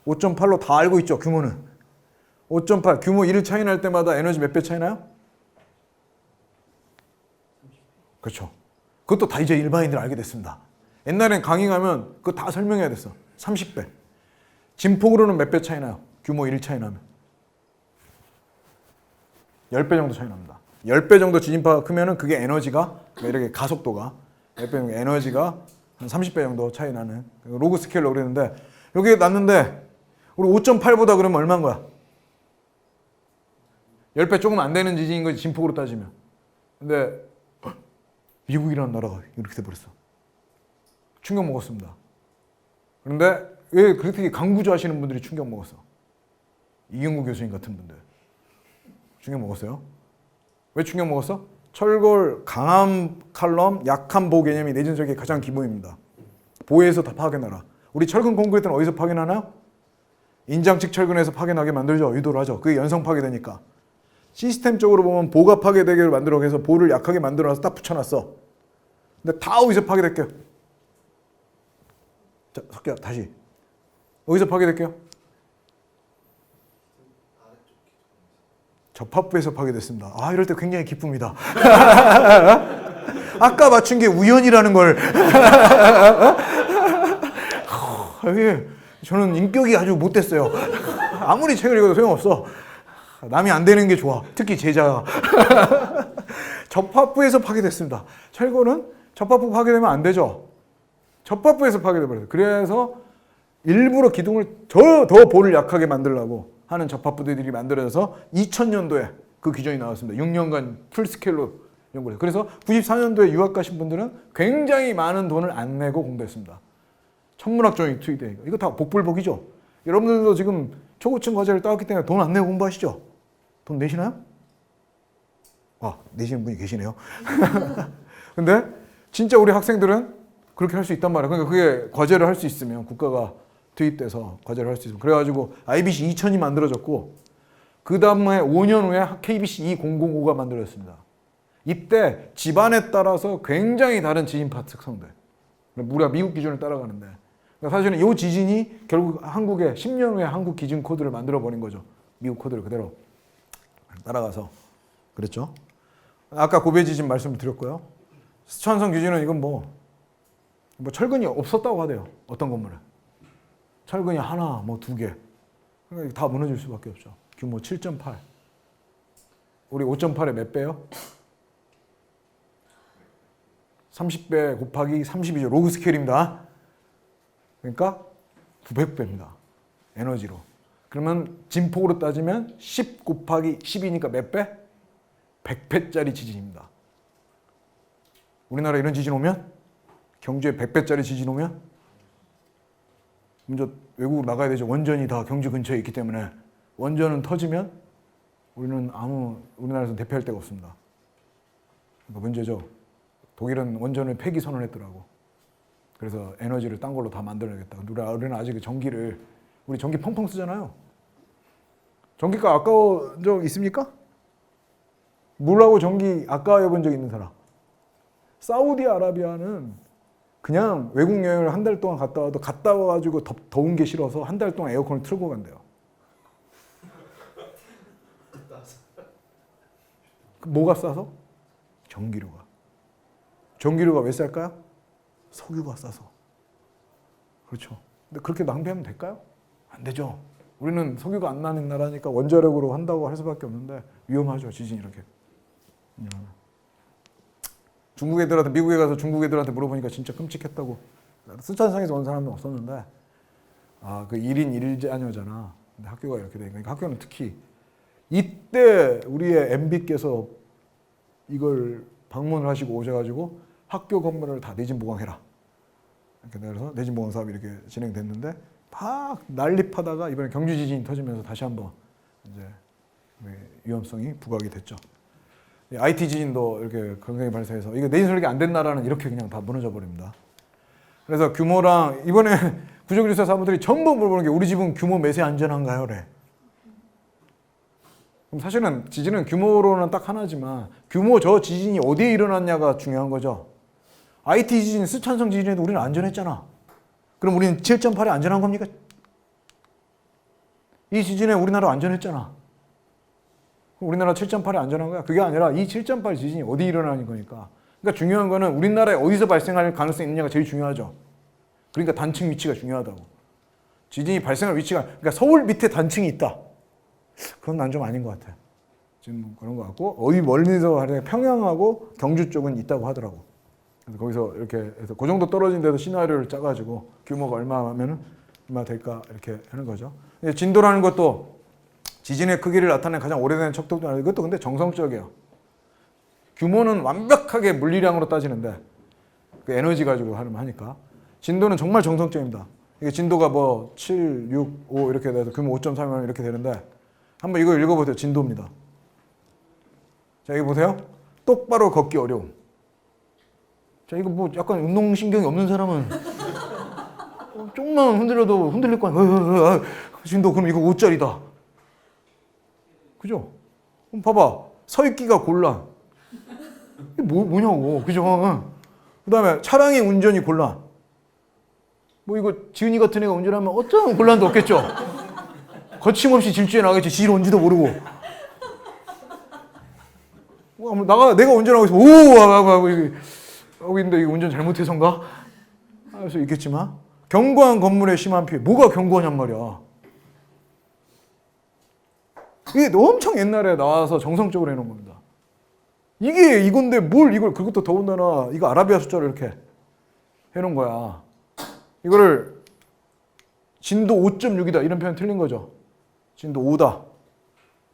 Speaker 1: 5.8로 다 알고 있죠. 규모는. 5.8 규모 1 차이 날 때마다 에너지 몇 배 차이 나요? 그렇죠. 그것도 다 이제 일반인들 알게 됐습니다. 옛날엔 강의 가면 그거 다 설명해야 됐어. 30배. 진폭으로는 몇 배 차이 나요? 규모 1 차이 나면. 10배 정도 차이 납니다. 10배 정도 지진파가 크면은 그게 에너지가 이렇게 가속도가 10배 정도 에너지가 한 30배 정도 차이 나는 로그 스케일로 그랬는데 여기 났는데 우리 5.8보다 그러면 얼마인 거야? 10배 조금 안 되는 지진인 거지 진폭으로 따지면. 근데 미국이라는 나라가 이렇게 돼버렸어. 충격 먹었습니다. 그런데 왜 그렇게 강구조 하시는 분들이 충격 먹었어? 이경구 교수님 같은 분들. 충격 먹었어요? 왜 충격 먹었어? 철골 강함 칼럼 약함 보 개념이 내진 설계의 가장 기본입니다. 보에서 다 파견하라. 우리 철근 콘크리트는 어디서 파견하나요? 인장측 철근에서 파견하게 만들죠. 유도를 하죠. 그게 연성 파괴되니까. 시스템적으로 보면 보가 파괴되게 만들어 해서 보를 약하게 만들어놔서 딱 붙여놨어. 근데 다 어디서 파괴될게요? 자, 석기야 다시. 어디서 파괴될게요? 접합부에서 파괴됐습니다. 아, 이럴 때 굉장히 기쁩니다. 아까 맞춘 게 우연이라는 걸. 저는 인격이 아주 못됐어요. 아무리 책을 읽어도 소용없어. 남이 안 되는 게 좋아. 특히 제자. 접합부에서 파괴됐습니다. 철거는 접합부 파괴되면 안 되죠. 접합부에서 파괴돼버려요. 그래서 일부러 기둥을 더 볼을 약하게 만들려고 하는 접합부들이 만들어져서 2000년도에 그 규정이 나왔습니다. 6년간 풀스케일로 연구를 해요. 그래서 94년도에 유학 가신 분들은 굉장히 많은 돈을 안 내고 공부했습니다. 천문학 조형이 투입되니까. 이거 다 복불복이죠. 여러분들도 지금 초고층 과제를 따왔기 때문에 돈 안 내고 공부하시죠? 돈 내시나요? 아, 내시는 분이 계시네요. 근데 진짜 우리 학생들은 그렇게 할 수 있단 말이에요. 그러니까 그게 과제를 할 수 있으면 국가가 투입돼서 과제를 할 수 있으면 그래가지고 IBC 2000이 만들어졌고 그 다음에 5년 후에 KBC 2005가 만들어졌습니다. 이때 집안에 따라서 굉장히 다른 지진파 특성들. 우리가 미국 기준을 따라가는데 그러니까 사실은 이 지진이 결국 한국에 10년 후에 한국 기준 코드를 만들어 버린 거죠. 미국 코드를 그대로 따라가서 그랬죠. 아까 고베 지진 말씀을 드렸고요. 스촨성 지진은 이건 뭐 철근이 없었다고 하대요. 어떤 건물에 철근이 하나, 뭐 두 개, 그러니까 다 무너질 수밖에 없죠. 규모 7.8. 우리 5.8의 몇 배요? 30배 곱하기 32죠. 로그 스케일입니다. 그러니까 900배입니다. 에너지로. 그러면 진폭으로 따지면 10 곱하기 10이니까 몇 배? 100배짜리 지진입니다. 우리나라에 이런 지진 오면? 경주에 100배짜리 지진 오면? 먼저 외국으로 나가야 되죠. 원전이 다 경주 근처에 있기 때문에 원전은 터지면 우리는 우리나라에서 대피할 데가 없습니다. 그러니까 문제죠. 독일은 원전을 폐기 선언했더라고. 그래서 에너지를 딴 걸로 다 만들어야겠다. 우리는 아직 전기를 우리 전기 펑펑 쓰잖아요. 전기가 아까운 적 있습니까? 물하고 전기 아까워 본 적 있는 사람? 사우디아라비아는 그냥 외국 여행을 한 달 동안 갔다 와도 갔다 와가지고 더운 게 싫어서 한 달 동안 에어컨을 틀고 간대요. 뭐가 싸서? 전기료가. 전기료가 왜 쌀까요? 석유가 싸서. 그렇죠. 근데 그렇게 낭비하면 될까요? 안 되죠. 우리는 석유가 안 나는 나라니까 원자력으로 한다고 할 수밖에 없는데 위험하죠. 지진 이렇게. 중국 애들한테 미국에 가서 중국 애들한테 물어보니까 진짜 끔찍했다고. 스촨성에서 온 사람은 없었는데 그 1인 1자녀잖아. 근데 학교가 이렇게 되니까 그러니까 학교는 특히 이때 우리의 MB께서 이걸 방문을 하시고 오셔가지고 학교 건물을 다 내진 보강해라. 그래서 내진 보강 사업이 이렇게 진행됐는데 막 난립하다가 이번에 경주 지진이 터지면서 다시 한번 이제 위험성이 부각이 됐죠. IT 지진도 이렇게 굉장히 발생해서 이거 내진 설계 안 된 나라는 이렇게 그냥 다 무너져 버립니다. 그래서 규모랑 이번에 구조기술사 사무들이 전부 물어보는 게 우리 집은 규모 몇에 안전한가요? 그래. 그럼 사실은 지진은 규모로는 딱 하나지만 규모 저 지진이 어디에 일어났냐가 중요한 거죠. IT 지진, 스촨성 지진에도 우리는 안전했잖아. 그럼 우리는 7.8에 안전한 겁니까? 이 지진에 우리나라 안전했잖아. 우리나라 7.8에 안전한 거야? 그게 아니라 이 7.8 지진이 어디 일어나는 거니까. 그러니까 중요한 거는 우리나라에 어디서 발생할 가능성이 있느냐가 제일 중요하죠. 그러니까 단층 위치가 중요하다고. 지진이 발생할 위치가, 그러니까 서울 밑에 단층이 있다. 그건 난 좀 아닌 것 같아요. 지금 그런 것 같고, 어디 멀리서 하려면 평양하고 경주 쪽은 있다고 하더라고. 그래서 거기서 이렇게 해서 그 정도 떨어진 데서 시나리오를 짜가지고 규모가 얼마면 얼마 될까 이렇게 하는 거죠. 진도라는 것도 지진의 크기를 나타내는 가장 오래된 척도도 아니고 이것도 근데 정성적이에요. 규모는 완벽하게 물리량으로 따지는데 그 에너지 가지고 하니까 진도는 정말 정성적입니다. 이게 진도가 뭐 7, 6, 5 이렇게 돼서 규모 5.3면 이렇게 되는데 한번 이거 읽어보세요. 진도입니다. 자, 여기 보세요. 똑바로 걷기 어려움. 자, 이거 뭐 약간 운동신경이 없는 사람은 조금만 흔들려도 흔들릴 거 아니야. 진도 그럼 이거 5짜리다. 그죠? 그럼 봐봐. 서 있기가 곤란. 이게 뭐냐고. 그죠? 그 다음에 차량의 운전이 곤란. 뭐 이거 지은이 같은 애가 운전하면 어떤 곤란도 없겠죠? 거침없이 질주해 나가겠지. 질 온지도 모르고. 내가 운전하고 있어. 오! 하고 있는데 이거 운전 잘못해서인가? 할 수 있겠지만 견고한 건물에 심한 피해. 뭐가 견고하냔 말이야. 이게 엄청 옛날에 나와서 정성적으로 해놓은 겁니다. 이게 이건데 뭘 이걸 그것도 더군다나 이거 아라비아 숫자로 이렇게 해놓은 거야. 이거를 진도 5.6이다 이런 표현 틀린 거죠. 진도 5다.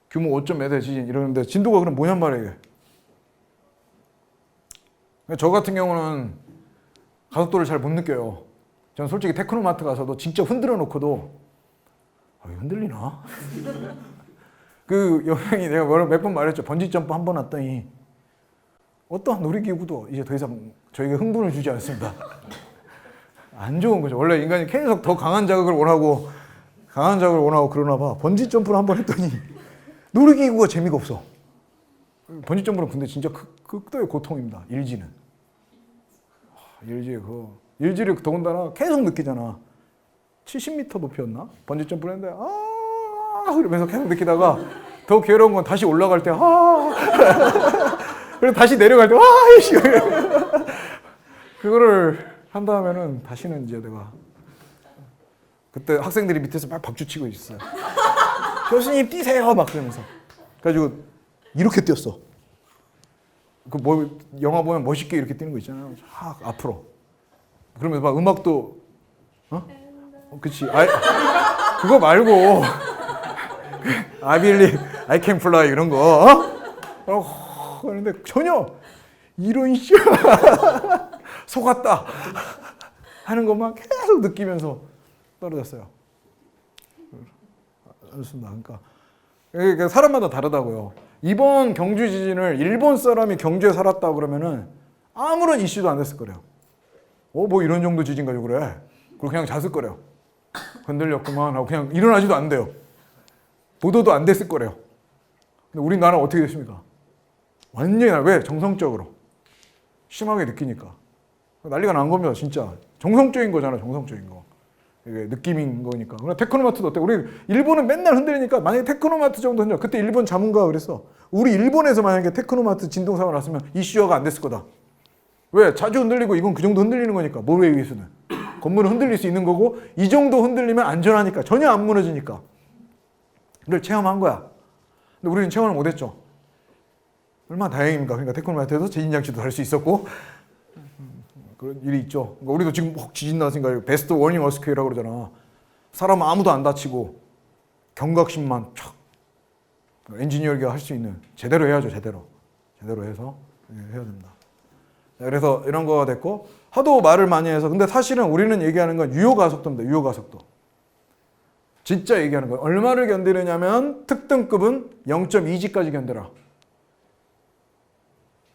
Speaker 1: 규모 5.몇의 지진 이러는데 진도가 그럼 뭐냔 말이에요. 저 같은 경우는 가속도를 잘 못 느껴요. 저는 솔직히 테크노마트 가서도 진짜 흔들어 놓고도 흔들리나? 그 여행이 내가 몇 번 말했죠. 번지점프 한 번 왔더니 어떠한 놀이기구도 이제 더 이상 저에게 흥분을 주지 않습니다. 안 좋은 거죠. 원래 인간이 계속 더 강한 자극을 원하고 그러나 봐. 번지점프를 한 번 했더니 놀이기구가 재미가 없어. 번지점프는 근데 진짜 극도의 고통입니다. 일지는. 일지를 더군다나 계속 느끼잖아. 70m 높이였나? 번지점프를 했는데 그러면서 계속 느끼다가 더 괴로운 건 다시 올라갈 때 그리고 다시 내려갈 때 이씨 그거를 한 다음에는 다시는 이제 내가 그때 학생들이 밑에서 막 박수치고 있어요. 교수님 뛰세요 막 그러면서 그래가지고 이렇게 뛰었어. 그 뭐 영화 보면 멋있게 이렇게 뛰는 거 있잖아요. 앞으로 그러면서 막 음악도 그치 그거 말고 I believe I can fly 이런 거 그런데 전혀 이런 속았다 하는 것만 계속 느끼면서 떨어졌어요. 그러니까 사람마다 다르다고요. 이번 경주 지진을 일본 사람이 경주에 살았다 그러면은 아무런 이슈도 안 됐을 거래요. 뭐 이런 정도 지진 가지고 그래. 그리고 그냥 잤을 거래요. 흔들렸구만 하고 그냥 일어나지도 안 돼요. 보도도 안 됐을 거래요. 근데 우리나라는 어떻게 됐습니까? 완전히 왜? 정성적으로. 심하게 느끼니까. 난리가 난 겁니다, 진짜. 정성적인 거잖아, 정성적인 거. 이게 느낌인 거니까. 그러나 테크노마트도 어때? 우리 일본은 맨날 흔들리니까 만약에 테크노마트 정도 흔들려. 그때 일본 자문가가 그랬어. 우리 일본에서 만약에 테크노마트 진동사가 났으면 이슈화가 안 됐을 거다. 왜? 자주 흔들리고 이건 그 정도 흔들리는 거니까. 모래에 의해서는. 건물은 흔들릴 수 있는 거고 이 정도 흔들리면 안전하니까. 전혀 안 무너지니까. 그걸 체험한 거야. 근데 우리는 체험을 못했죠. 얼마나 다행입니까? 그러니까 테크노마트에서 지진장치도 할 수 있었고 그런 일이 있죠. 그러니까 우리도 지금 혹 지진 났으니까 베스트 워닝 어스케이라고 그러잖아. 사람 아무도 안 다치고 경각심만 촥 엔지니어가 할 수 있는 제대로 해야죠. 제대로 해서 해야 됩니다. 그래서 이런 거가 됐고 하도 말을 많이 해서 근데 사실은 우리는 얘기하는 건 유효가속도입니다. 유효가속도. 진짜 얘기하는 거예요. 얼마를 견디느냐면 특등급은 0.2G까지 견뎌라.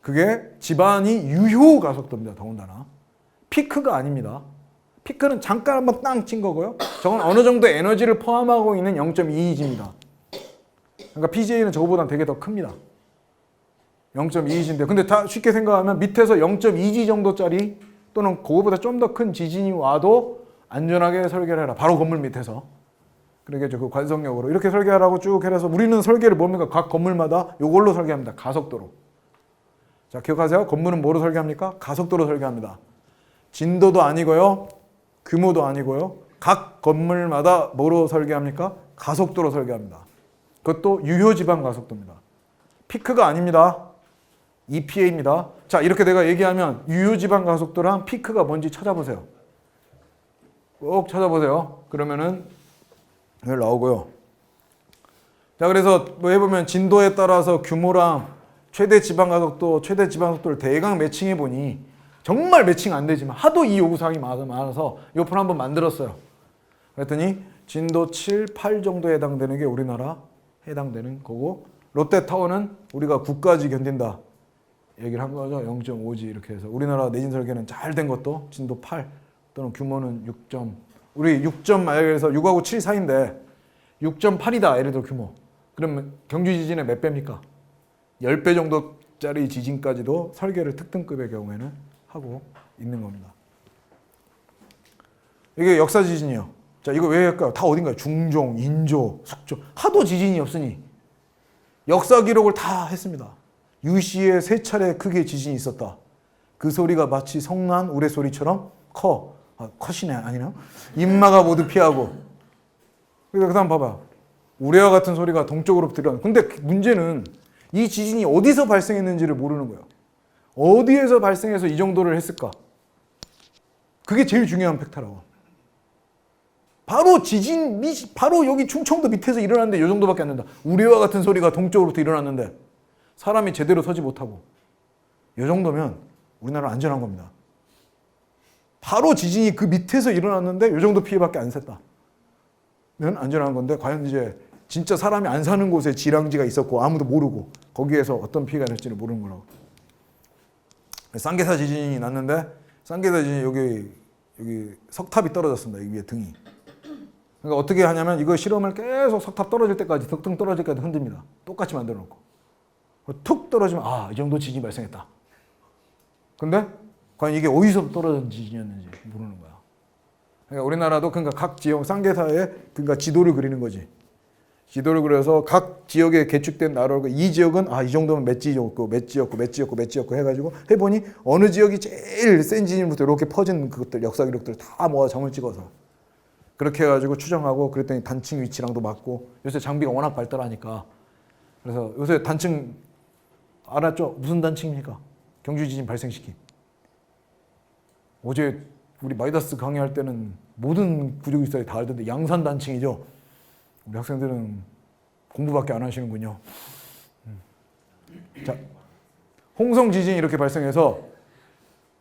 Speaker 1: 그게 집안이 유효 가속도입니다. 더군다나. 피크가 아닙니다. 피크는 잠깐 한번 땅 친 거고요. 저건 어느 정도 에너지를 포함하고 있는 0.2G입니다. 그러니까 PGA는 저거보다는 되게 더 큽니다. 0.2G인데 근데 다 쉽게 생각하면 밑에서 0.2G 정도짜리 또는 그거보다 좀 더 큰 지진이 와도 안전하게 설계를 해라. 바로 건물 밑에서. 그러겠죠. 그 관성력으로. 이렇게 설계하라고 쭉 해서 우리는 설계를 뭡니까? 각 건물마다 이걸로 설계합니다. 가속도로. 자, 기억하세요. 건물은 뭐로 설계합니까? 가속도로 설계합니다. 진도도 아니고요. 규모도 아니고요. 각 건물마다 뭐로 설계합니까? 가속도로 설계합니다. 그것도 유효지방 가속도입니다. 피크가 아닙니다. EPA입니다. 자, 이렇게 내가 얘기하면 유효지방 가속도랑 피크가 뭔지 찾아보세요. 꼭 찾아보세요. 그러면은 여기 나오고요. 자, 그래서 뭐 해보면 진도에 따라서 규모랑 최대 지방 가속도, 최대 지방 속도를 대강 매칭해 보니 정말 매칭 안 되지만 하도 이 요구사항이 많아서 이 표를 한번 만들었어요. 그랬더니 진도 7, 8 정도에 해당되는 게 우리나라 해당되는 거고 롯데타워는 우리가 9까지 견딘다 얘기를 한 거죠. 0.5G 이렇게 해서 우리나라 내진 설계는 잘 된 것도 진도 8 또는 규모는 6점 우리 6점 만약에서 6하고 7 사이인데 6.8이다 예를 들어 규모 그러면 경주 지진의 몇 배입니까? 10배 정도짜리 지진까지도 설계를 특등급의 경우에는 하고 있는 겁니다. 이게 역사 지진이요. 자, 이거 왜 할까요? 다 어딘가요? 중종, 인조, 숙종. 하도 지진이 없으니 역사 기록을 다 했습니다. 유시에 3차례 크게 지진이 있었다. 그 소리가 마치 성난 우레소리처럼 커. 컷이네 아니나? 인마가 모두 피하고. 그러니까 그 다음 봐봐. 우레와 같은 소리가 동쪽으로 들려. 근데 문제는 이 지진이 어디서 발생했는지를 모르는 거예요. 어디에서 발생해서 이 정도를 했을까? 그게 제일 중요한 팩터라고. 바로 바로 여기 충청도 밑에서 일어났는데 이 정도밖에 안 된다. 우레와 같은 소리가 동쪽으로부터 일어났는데 사람이 제대로 서지 못하고 이 정도면 우리나라 안전한 겁니다. 바로 지진이 그 밑에서 일어났는데 이 정도 피해밖에 안 샜다. 면 안전한 건데 과연 이제 진짜 사람이 안 사는 곳에 지랑지가 있었고 아무도 모르고 거기에서 어떤 피해가 날지를 모르는 거라고. 쌍계사 지진이 났는데 쌍계사 지진이 여기 석탑이 떨어졌습니다. 이 위에 등이. 그러니까 어떻게 하냐면 이거 실험을 계속 석탑 떨어질 때까지 덕등 떨어질 때까지 흔듭니다. 똑같이 만들어 놓고. 툭 떨어지면 이 정도 지진이 발생했다. 근데 과연 이게 어디서 떨어진 지진이었는지 모르는 거야. 그러니까 우리나라도 그러니까 각 지역 쌍계사에 그러니까 지도를 그리는 거지. 지도를 그려서 각 지역에 개축된 나라고 이 지역은 이 정도면 몇 지였고 몇 지였고 몇 지였고 몇 지였고 해가지고 해보니 어느 지역이 제일 센 지진부터 이렇게 퍼진 그것들 역사 기록들을 다 모아 점을 찍어서 그렇게 해가지고 추정하고 그랬더니 단층 위치랑도 맞고 요새 장비가 워낙 발달하니까 그래서 요새 단층 알았죠? 무슨 단층입니까? 경주 지진 발생시킨. 어제 우리 마이다스 강의할 때는 모든 구조기사들이 다 알던데 양산 단층이죠. 우리 학생들은 공부밖에 안 하시는군요. 자, 홍성 지진이 이렇게 발생해서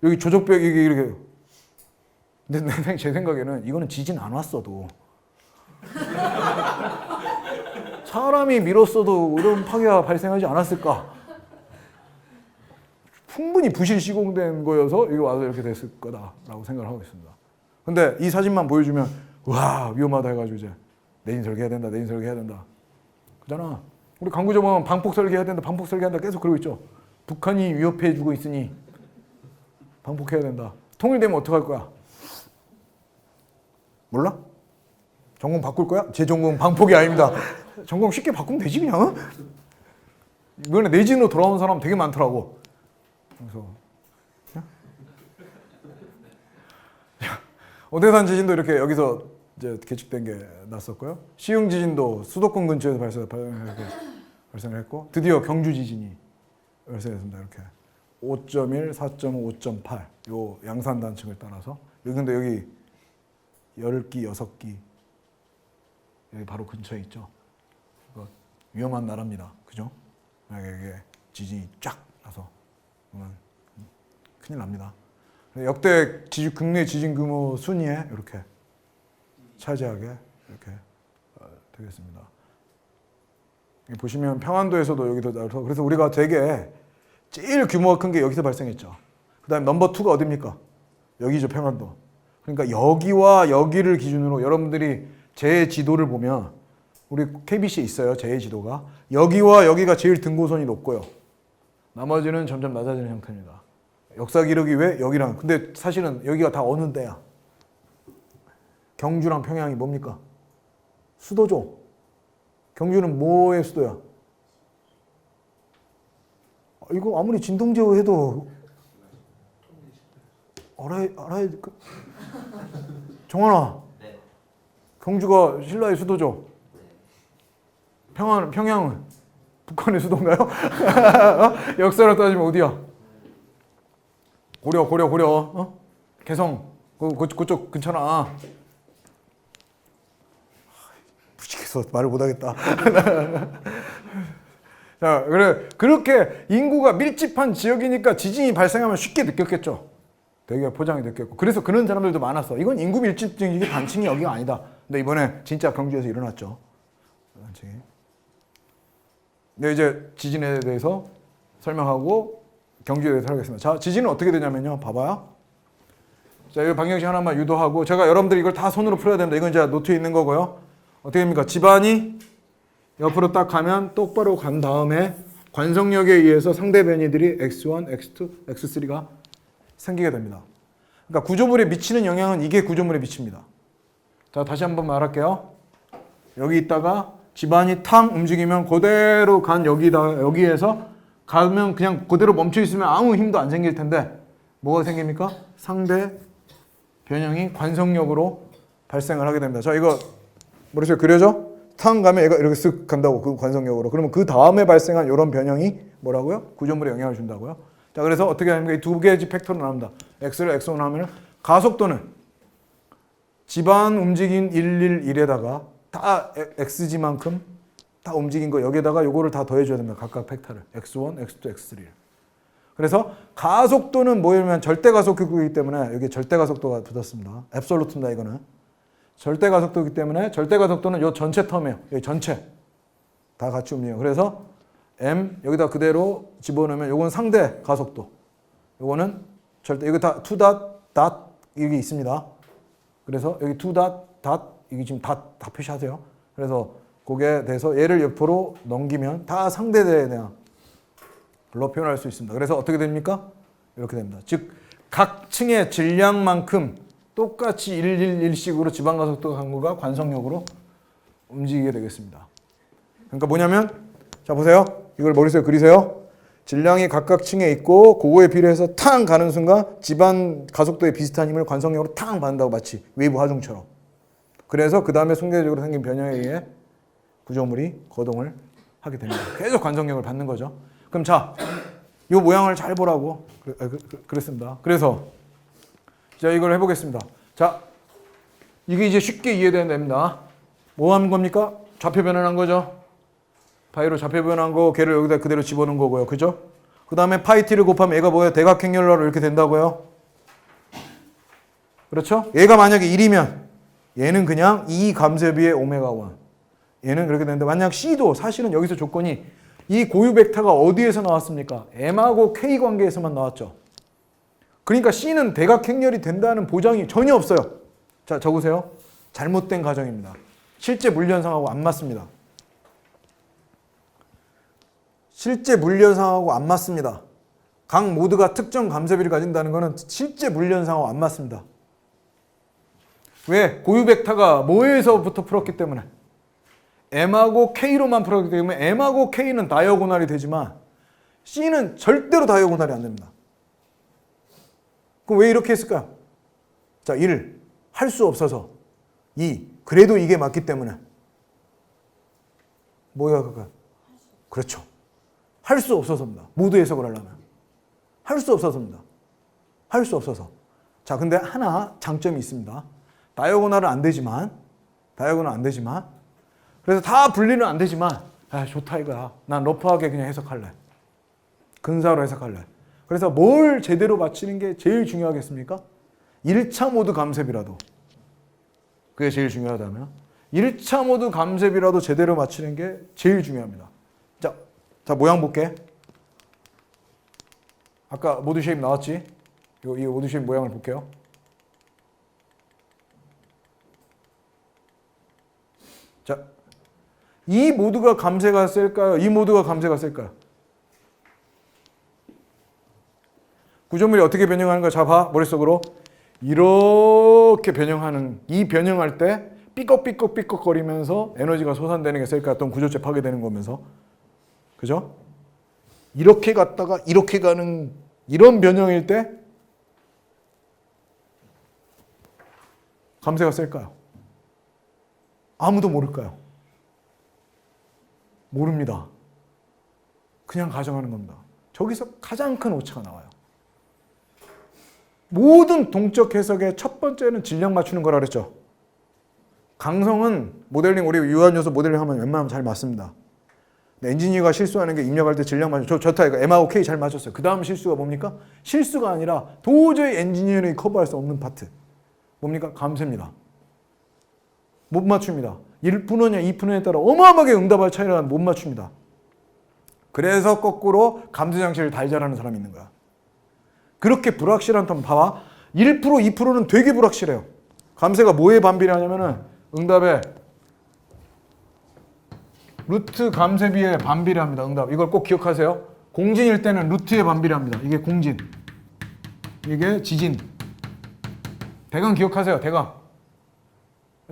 Speaker 1: 여기 조적벽이 이렇게. 근데 제 생각에는 이거는 지진 안 왔어도 사람이 밀었어도 이런 파괴가 발생하지 않았을까? 충분히 부실 시공된 거여서 이게 와서 이렇게 됐을 거다라고 생각을 하고 있습니다. 근데 이 사진만 보여주면 와 위험하다 해가지고 이제 내진 설계해야 된다, 내진 설계해야 된다. 그잖아. 우리 강구조 보면 방폭 설계해야 된다, 방폭 설계한다 계속 그러고 있죠. 북한이 위협해주고 있으니 방폭해야 된다. 통일되면 어떡할 거야? 몰라? 전공 바꿀 거야? 제 전공 방폭이 아닙니다. 전공 쉽게 바꾸면 되지 그냥. 이번에 내진으로 돌아온 사람 되게 많더라고. 그래서 오대산 지진도 이렇게 여기서 이제 계측된 게 났었고요. 시흥 지진도 수도권 근처에서 발생을 했고 드디어 경주 지진이 발생했습니다. 이렇게 5.1, 4.5, 5.8 요 양산 단층을 따라서 근데 여기 10기, 6기 여기 바로 근처에 있죠. 위험한 나라입니다. 그죠? 이게 지진이 쫙 나서 보면 큰일 납니다. 역대 국내 지진 규모 순위에 이렇게 차지하게 이렇게 되겠습니다. 보시면 평안도에서도 여기도 나서 그래서 우리가 되게 제일 규모가 큰 게 여기서 발생했죠. 그다음 넘버 2가 어디입니까? 여기죠, 평안도. 그러니까 여기와 여기를 기준으로 여러분들이 제 지도를 보면 우리 KBC에 있어요. 제 지도가 여기와 여기가 제일 등고선이 높고요. 나머지는 점점 낮아지는 형태입니다. 역사 기록이 왜 여기랑 근데 사실은 여기가 다 어느 데야? 경주랑 평양이 뭡니까? 수도죠. 경주는 뭐의 수도야? 이거 아무리 진동제어 해도 알아야 정환아. 네. 경주가 신라의 수도죠. 평양은 북한의 수도인가요? 역사로 따지면 어디야? 고려. 개성 그쪽 근처나. 무식해서 말을 못하겠다. 자, 그렇게 인구가 밀집한 지역이니까 지진이 발생하면 쉽게 느꼈겠죠. 되게 포장이 느꼈고. 그래서 그런 사람들도 많았어. 이건 인구 밀집적인 단층이 여기가 아니다. 근데 이번에 진짜 경주에서 일어났죠. 단층이. 네, 이제 지진에 대해서 설명하고 경주에 대해서 하겠습니다. 자, 지진은 어떻게 되냐면요. 봐봐요. 자, 이 방정식 하나만 유도하고 제가 여러분들 이걸 다 손으로 풀어야 됩니다. 이건 이제 노트에 있는 거고요. 어떻게 됩니까? 집안이 옆으로 딱 가면 똑바로 간 다음에 관성력에 의해서 상대 변이들이 x1, x2, x3가 생기게 됩니다. 그러니까 구조물에 미치는 영향은 이게 구조물에 미칩니다. 자, 다시 한번 말할게요. 여기 있다가 집안이 탕 움직이면 그대로 간 여기에서 가면 그냥 그대로 멈춰 있으면 아무 힘도 안 생길 텐데 뭐가 생깁니까? 상대 변형이 관성력으로 발생을 하게 됩니다. 자, 이거 머릿속에 그려져? 탕 가면 얘가 이렇게 쓱 간다고, 그 관성력으로. 그러면 그 다음에 발생한 이런 변형이 뭐라고요? 구조물에 영향을 준다고요. 자, 그래서 어떻게 하냐면 이 두 개의 팩터로 나옵니다. x를 x1 하면 가속도는 집안 움직인 111에다가 다 xg만큼 다 움직인 거 여기에다가 요거를 다 더해줘야 됩니다. 각각 팩터를. x1, x2, x3. 그래서 가속도는 뭐냐면 절대 가속도이기 때문에 여기 절대 가속도가 붙었습니다. 앱솔루트입니다, 이거는. 절대 가속도이기 때문에 절대 가속도는 요 전체 텀이에요. 여기 전체 다 같이 움직여요. 그래서 m 여기다 그대로 집어넣으면 요건 상대 가속도. 요거는 절대 이거 다 닷 이게 있습니다. 그래서 여기 닷 이게 지금 다 표시하세요. 그래서 그게 돼서 얘를 옆으로 넘기면 다 상대대에 대한 로 표현할 수 있습니다. 그래서 어떻게 됩니까? 이렇게 됩니다. 즉 각 층의 질량만큼 똑같이 111식으로 지방가속도 강구가 관성력으로 움직이게 되겠습니다. 그러니까 뭐냐면 자 보세요. 이걸 머릿속에 그리세요. 질량이 각각 층에 있고 그거에 비례해서 탕 가는 순간 집안 가속도에 비슷한 힘을 관성력으로 탕 받는다고 마치 웨이브 하중처럼. 그래서 그 다음에 순간적으로 생긴 변형에 의해 구조물이 거동을 하게 됩니다. 계속 관성력을 받는 거죠. 그럼 자, 이 모양을 잘 보라고 그랬습니다. 그래서 자 이걸 해보겠습니다. 자, 이게 이제 쉽게 이해되는 됩니다. 뭐 하는 겁니까? 좌표 변환한 거죠. 파이로 좌표 변환한 거, 걔를 여기다 그대로 집어넣은 거고요. 그죠? 그 다음에 파이 t를 곱하면 얘가 뭐예요? 대각행렬로 이렇게 된다고요. 그렇죠? 얘가 만약에 1이면 얘는 그냥 2 감쇄비의 오메가 1. 얘는 그렇게 되는데 만약 C도 사실은 여기서 조건이 이 고유 벡터가 어디에서 나왔습니까? M하고 K 관계에서만 나왔죠. 그러니까 C는 대각행렬이 된다는 보장이 전혀 없어요. 자, 적으세요. 잘못된 가정입니다. 실제 물리현상하고 안 맞습니다. 실제 물리현상하고 안 맞습니다. 각 모드가 특정 감쇄비를 가진다는 것은 실제 물리현상하고 안 맞습니다. 왜? 고유 벡터가 뭐에서부터 풀었기 때문에 M하고 K로만 풀었기 때문에 M하고 K는 다이어고널이 되지만 C는 절대로 다이어고널이 안 됩니다. 그럼 왜 이렇게 했을까요? 자, 1. 할 수 없어서 2. 그래도 이게 맞기 때문에 뭐야 그거? 그렇죠. 할 수 없어서입니다. 모두 해석을 하려면. 할 수 없어서입니다. 할 수 없어서. 자, 근데 하나 장점이 있습니다. 다이어고널은 안 되지만 그래서 다 분리는 안 되지만 좋다 이거야. 난 러프하게 그냥 해석할래. 근사로 해석할래. 그래서 뭘 제대로 맞추는 게 제일 중요하겠습니까? 1차 모드 감쇄비라도. 그게 제일 중요하다면 1차 모드 감쇄비라도 제대로 맞추는 게 제일 중요합니다. 자 모양 볼게. 아까 모드 쉐입 나왔지? 이 모드 쉐입 모양을 볼게요. 자, 이 모드가 감쇄가 셀까요? 이 모드가 감쇄가 셀까요? 구조물이 어떻게 변형하는가? 자, 봐. 머릿속으로. 이렇게 변형하는, 이 변형할 때 삐걱삐걱 거리면서 에너지가 소산되는 게 셀까요? 어떤 구조체 파괴되는 거면서. 그죠? 이렇게 갔다가 이렇게 가는 이런 변형일 때 감쇄가 셀까요? 아무도 모를까요? 모릅니다. 그냥 가정하는 겁니다. 저기서 가장 큰 오차가 나와요. 모든 동적 해석의 첫 번째는 질량 맞추는 거라 그랬죠. 강성은 모델링, 우리 유한요소 모델링 하면 웬만하면 잘 맞습니다. 엔지니어가 실수하는 게 입력할 때 질량 맞춰. 좋다 이거 M하고 K 잘 맞췄어요. 그 다음 실수가 뭡니까? 실수가 아니라 도저히 엔지니어링이 커버할 수 없는 파트. 뭡니까? 감쇄입니다. 못 맞춥니다. 1%냐 2%냐에 따라 어마어마하게 응답할 차이가 못 맞춥니다. 그래서 거꾸로 감쇄 장치를 달잘하는 사람이 있는 거야. 그렇게 불확실한 텀 봐봐. 1% 2%는 되게 불확실해요. 감쇄가 뭐에 반비례하냐면은 응답에 루트 감쇄비에 반비례합니다. 응답. 이걸 꼭 기억하세요. 공진일 때는 루트에 반비례합니다. 이게 공진. 이게 지진. 대강 기억하세요. 대강.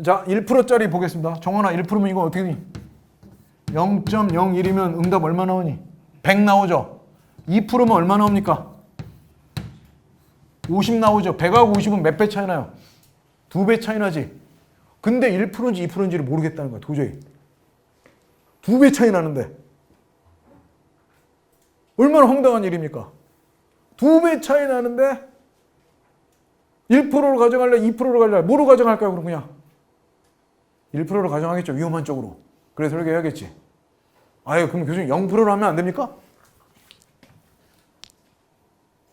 Speaker 1: 자, 1%짜리 보겠습니다. 정원아 1%면 이거 어떻게 되니? 0.01이면 응답 얼마 나오니? 100 나오죠? 2%면 얼마 나옵니까? 50 나오죠. 100하고 50은 몇 배 차이 나요? 2배 차이 나지. 근데 1%인지 2%인지를 모르겠다는 거야. 도저히. 2배 차이 나는데. 얼마나 황당한 일입니까? 2배 차이 나는데 1%를 가져갈래? 2%를 가져갈래? 뭐로 가져갈까요? 그럼 그냥 1%를 가져가겠죠. 위험한 쪽으로. 그래서 이렇게 해야겠지. 아유, 그럼 교수님 0%로 하면 안 됩니까?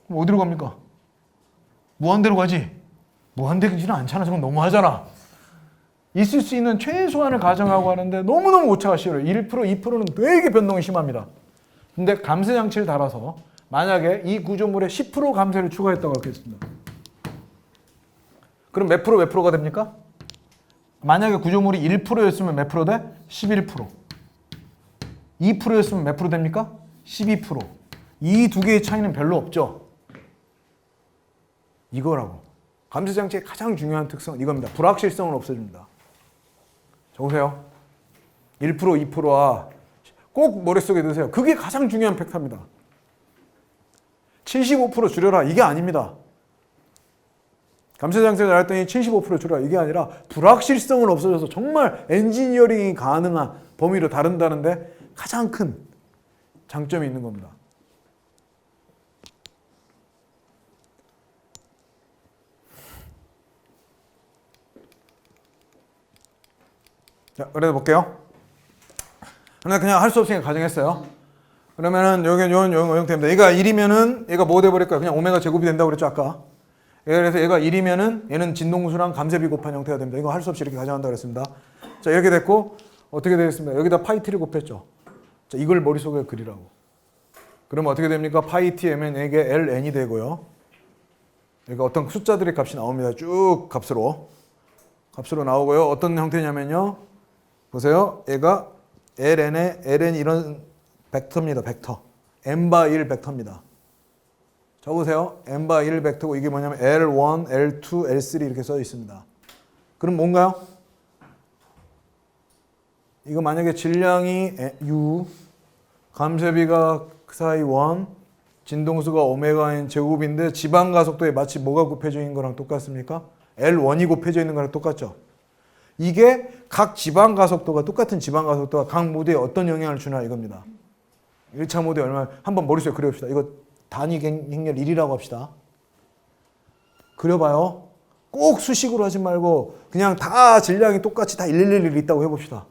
Speaker 1: 그럼 어디로 갑니까? 무한대로 가지. 무한대지는 않잖아. 저건 너무하잖아. 있을 수 있는 최소한을 가정하고 하는데 너무너무 오차가 싫어요. 1%, 2%는 되게 변동이 심합니다. 근데 감세 장치를 달아서 만약에 이 구조물에 10% 감세를 추가했다고 하겠습니다. 그럼 몇 프로가 됩니까? 만약에 구조물이 1%였으면 몇 프로 돼? 11%. 2%였으면 몇 프로 됩니까? 12%. 이 두 개의 차이는 별로 없죠. 이거라고. 감세 장치의 가장 중요한 특성은 이겁니다. 불확실성을 없애줍니다. 적으세요. 1%, 2%와 꼭 머릿속에 넣으세요. 그게 가장 중요한 팩터입니다. 75% 줄여라. 이게 아닙니다. 감세 장치를 잘했더니 75% 줄여라. 이게 아니라 불확실성을 없애줘서 정말 엔지니어링이 가능한 범위로 다룬다는데 가장 큰 장점이 있는 겁니다. 자, 그래도 볼게요. 그냥 할 수 없으니까 가정했어요. 그러면은 여기 요 형태입니다. 얘가 1이면은 얘가 뭐 돼버릴까요? 그냥 오메가 제곱이 된다고 그랬죠 아까. 그래서 얘가 1이면은 얘는 진동수랑 감세비 곱한 형태가 됩니다. 이거 할 수 없이 이렇게 가정한다고 그랬습니다. 자, 이렇게 됐고 어떻게 되겠습니까? 여기다 파이 t를 곱했죠. 자, 이걸 머릿속에 그리라고. 그러면 어떻게 됩니까? 파이 t 하면 이게 ln이 되고요. 그러니까 어떤 숫자들의 값이 나옵니다. 쭉 값으로 나오고요. 어떤 형태냐면요. 보세요. 얘가 ln의 ln 이런 벡터입니다. 벡터. n/1 벡터입니다. 적으세요. n/1 벡터고 이게 뭐냐면 L1, L2, L3 이렇게 써 있습니다. 그럼 뭔가요? 이거 만약에 질량이 U, 감세비가 사이 1, 진동수가 오메가 n 제곱인데 지방 가속도에 마치 뭐가 곱해져 있는 거랑 똑같습니까? L1이 곱해져 있는 거랑 똑같죠. 이게 각 지방 가속도가 똑같은 지방 가속도가 각 모드에 어떤 영향을 주나 이겁니다. 1차 모드에 얼마 한번 머릿속에 그려봅시다. 이거 단위 행렬 1이라고 합시다. 그려봐요. 꼭 수식으로 하지 말고 그냥 다 질량이 똑같이 다 111 있다고 해봅시다.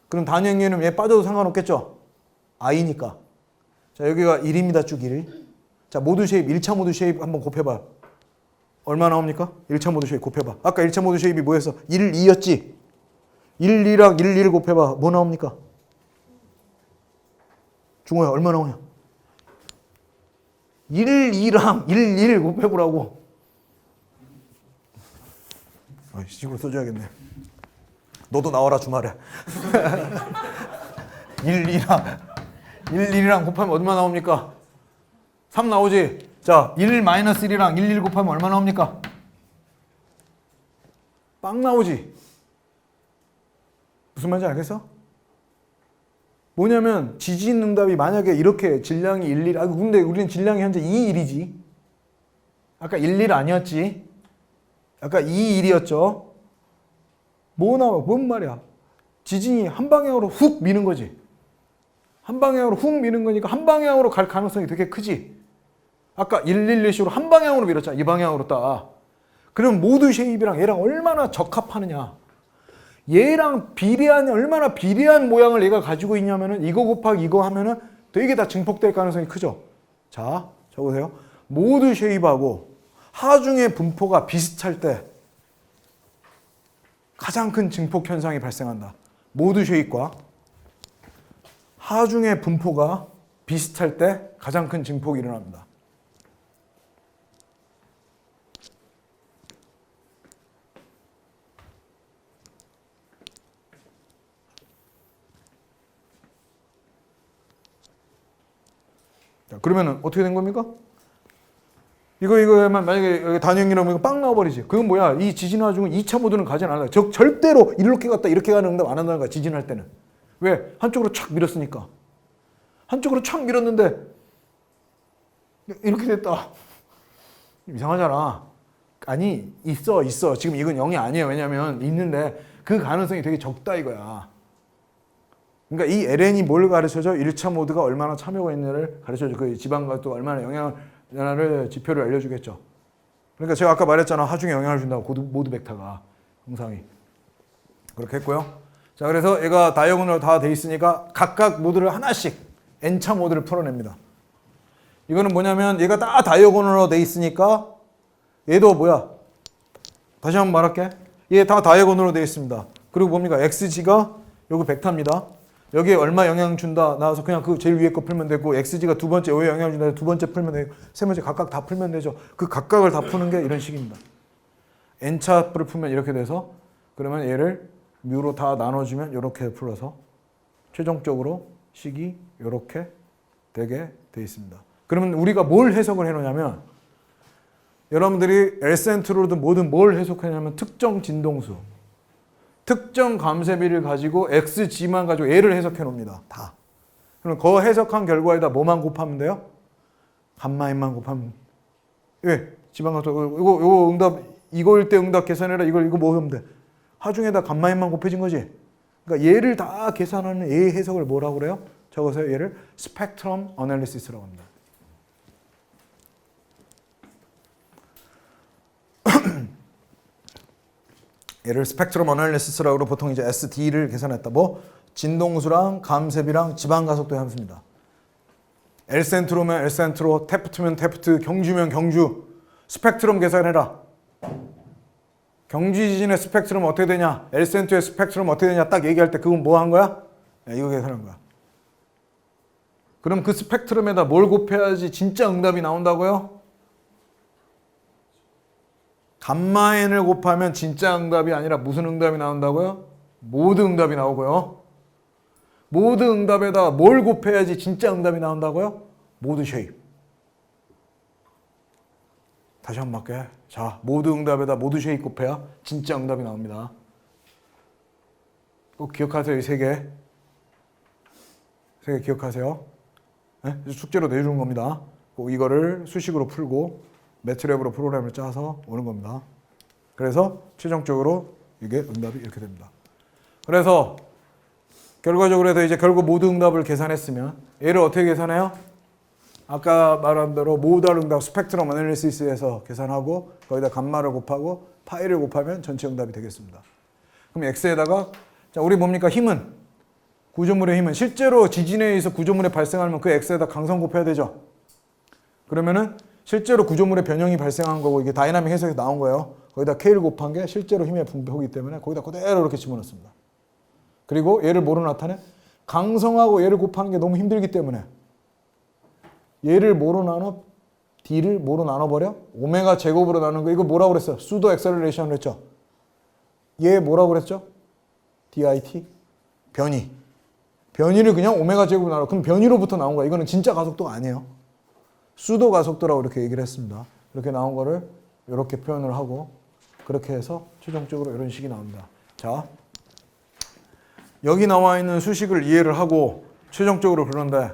Speaker 1: 그럼 단위 행렬은 얘 빠져도 상관없겠죠? i니까. 자, 여기가 1입니다. 쭉 1. 자, 모드 쉐입 1차 모드 쉐입 한번 곱해봐요. 얼마 나옵니까? 1차 모드 쉐입 곱해봐. 아까 1차 모드 쉐입이 뭐였어? 1, 2였지? 1, 2랑 1, 1 곱해봐. 뭐 나옵니까? 중호야 얼마 나오냐? 1, 2랑 1, 1 곱해보라고. 시집으로 써줘야겠네. 너도 나와라 주말에. 1, 2랑 곱하면 얼마 나옵니까? 3 나오지? 자, 1-1이랑 1, 1 곱하면 얼마 나옵니까? 빵 나오지? 무슨 말인지 알겠어? 뭐냐면 지진 응답이 만약에 이렇게 질량이 1, 1, 근데 우리는 질량이 현재 2, 1이지. 아까 1, 1 아니었지? 아까 2, 1이었죠? 뭐 나와? 뭔 말이야? 지진이 한 방향으로 훅 미는 거지. 한 방향으로 훅 미는 거니까 한 방향으로 갈 가능성이 되게 크지. 아까 111식으로 한 방향으로 밀었잖아. 이 방향으로 딱. 그럼 모드 쉐입이랑 얘랑 얼마나 적합하느냐. 얘랑 비례한 얼마나 비례한 모양을 얘가 가지고 있냐면은 이거 곱하기 이거 하면은 되게 다 증폭될 가능성이 크죠. 자, 적으세요. 모드 쉐입하고 하중의 분포가 비슷할 때 가장 큰 증폭 현상이 발생한다. 모드 쉐입과 하중의 분포가 비슷할 때 가장 큰 증폭이 일어납니다. 자, 그러면은 어떻게 된 겁니까? 이거만 만약에 여기 단위형이라면 이거 빵 나와버리지. 그건 뭐야? 이 지진 하중은 2차 모드는 가지 않아요. 절대로 이렇게 갔다 이렇게 가는 응답 안 한다는 거야. 지진할 때는. 왜? 한쪽으로 촥 밀었으니까. 한쪽으로 촥 밀었는데 이렇게 됐다. 이상하잖아. 아니 있어. 지금 이건 0이 아니에요. 왜냐면 있는데 그 가능성이 되게 적다 이거야. 그러니까 이 LN이 뭘 가르쳐줘? 1차 모드가 얼마나 참여가 있느냐를 가르쳐줘. 그 지방과도 얼마나 영향을 지표를 알려주겠죠. 그러니까 제가 아까 말했잖아. 하중에 영향을 준다고 모드 벡터가 형상이. 그렇게 했고요. 자, 그래서 얘가 다이어고널로 다 돼 있으니까 각각 모드를 하나씩 n차 모드를 풀어냅니다. 이거는 뭐냐면 얘가 다 다이어고널로 돼 있으니까 얘도 뭐야? 다시 한번 말할게. 얘 다 다이어고널로 돼 있습니다. 그리고 뭡니까? xg가 요거 벡터입니다. 여기에 얼마 영향 준다 나와서 그냥 그 제일 위에 거 풀면 되고 xg가 두 번째 여기에 영향 준다 두 번째 풀면 되고 세 번째 각각 다 풀면 되죠. 그 각각을 다 푸는 게 이런 식입니다. n차를 풀면 이렇게 돼서 그러면 얘를 뮤로 다 나눠주면 이렇게 풀어서 최종적으로 식이 이렇게 되게 돼 있습니다. 그러면 우리가 뭘 해석을 해놓냐면 여러분들이 엘센트로든 뭐든 뭘 해석하냐면 특정 진동수 특정 감쇄비를 가지고 xg만 가지고 얘를 해석해 놓습니다. 다. 그럼 그 해석한 결과에다 뭐만 곱하면 돼요? 감마인만 곱하면. 왜? 지방감소. 이거 응답 이거일 때 응답 계산해라. 이거 뭐 하면 돼? 하중에다 감마인만 곱해진 거지. 그러니까 얘를 다 계산하는 얘 해석을 뭐라고 그래요? 적어서 얘를 스펙트럼 어널리시스라고 합니다. 얘를 스펙트럼 어널리시스라고 보통 이제 SD를 계산했다. 뭐 진동수랑 감쇄비랑 지방가속도의 함수입니다. 엘센트로면 엘센트로, 테프트면 테프트, 경주면 경주. 스펙트럼 계산해라. 경주 지진의 스펙트럼 어떻게 되냐? 엘센트의 스펙트럼 어떻게 되냐? 딱 얘기할 때 그건 뭐 한 거야? 이거 계산한 거야. 그럼 그 스펙트럼에다 뭘 곱해야지 진짜 응답이 나온다고요? 감마n을 곱하면 진짜 응답이 아니라 무슨 응답이 나온다고요? 모드 응답이 나오고요. 모드 응답에다 뭘 곱해야지 진짜 응답이 나온다고요? 모드 쉐입. 다시 한번 할게. 자, 모드 응답에다 모드 쉐입 곱해야 진짜 응답이 나옵니다. 꼭 기억하세요. 이 세 개. 세 개 기억하세요. 네? 숙제로 내주는 겁니다. 꼭 이거를 수식으로 풀고 매트랩으로 프로그램을 짜서 오는 겁니다. 그래서 최종적으로 이게 응답이 이렇게 됩니다. 그래서 결과적으로 해서 이제 결국 모드 응답을 계산했으면 얘를 어떻게 계산해요? 아까 말한 대로 모달 응답 스펙트럼 어널리시스에서 계산하고 거기다 감마를 곱하고 파이를 곱하면 전체 응답이 되겠습니다. 그럼 x에다가 자 우리 뭡니까? 힘은 구조물의 힘은 실제로 지진에 의해서 구조물이 발생하면 그 x에다 강성 곱해야 되죠. 그러면은 실제로 구조물의 변형이 발생한 거고 이게 다이나믹 해석에서 나온 거예요. 거기다 K를 곱한 게 실제로 힘의 분포이기 때문에 거기다 그대로 이렇게 집어넣습니다. 그리고 얘를 뭐로 나타내? 강성하고 얘를 곱하는 게 너무 힘들기 때문에 얘를 뭐로 나눠? D를 뭐로 나눠버려? 오메가 제곱으로 나누는 거 이거 뭐라고 그랬어요? 수도 엑셀러레이션을 했죠. 얘 뭐라고 그랬죠? DIT? 변이. 변이를 그냥 오메가 제곱으로 나눠. 그럼 변이로부터 나온 거야. 이거는 진짜 가속도가 아니에요. 수도 가속도라고 이렇게 얘기를 했습니다. 이렇게 나온 거를 이렇게 표현을 하고 그렇게 해서 최종적으로 이런 식이 나옵니다. 자, 여기 나와 있는 수식을 이해를 하고 최종적으로 그런데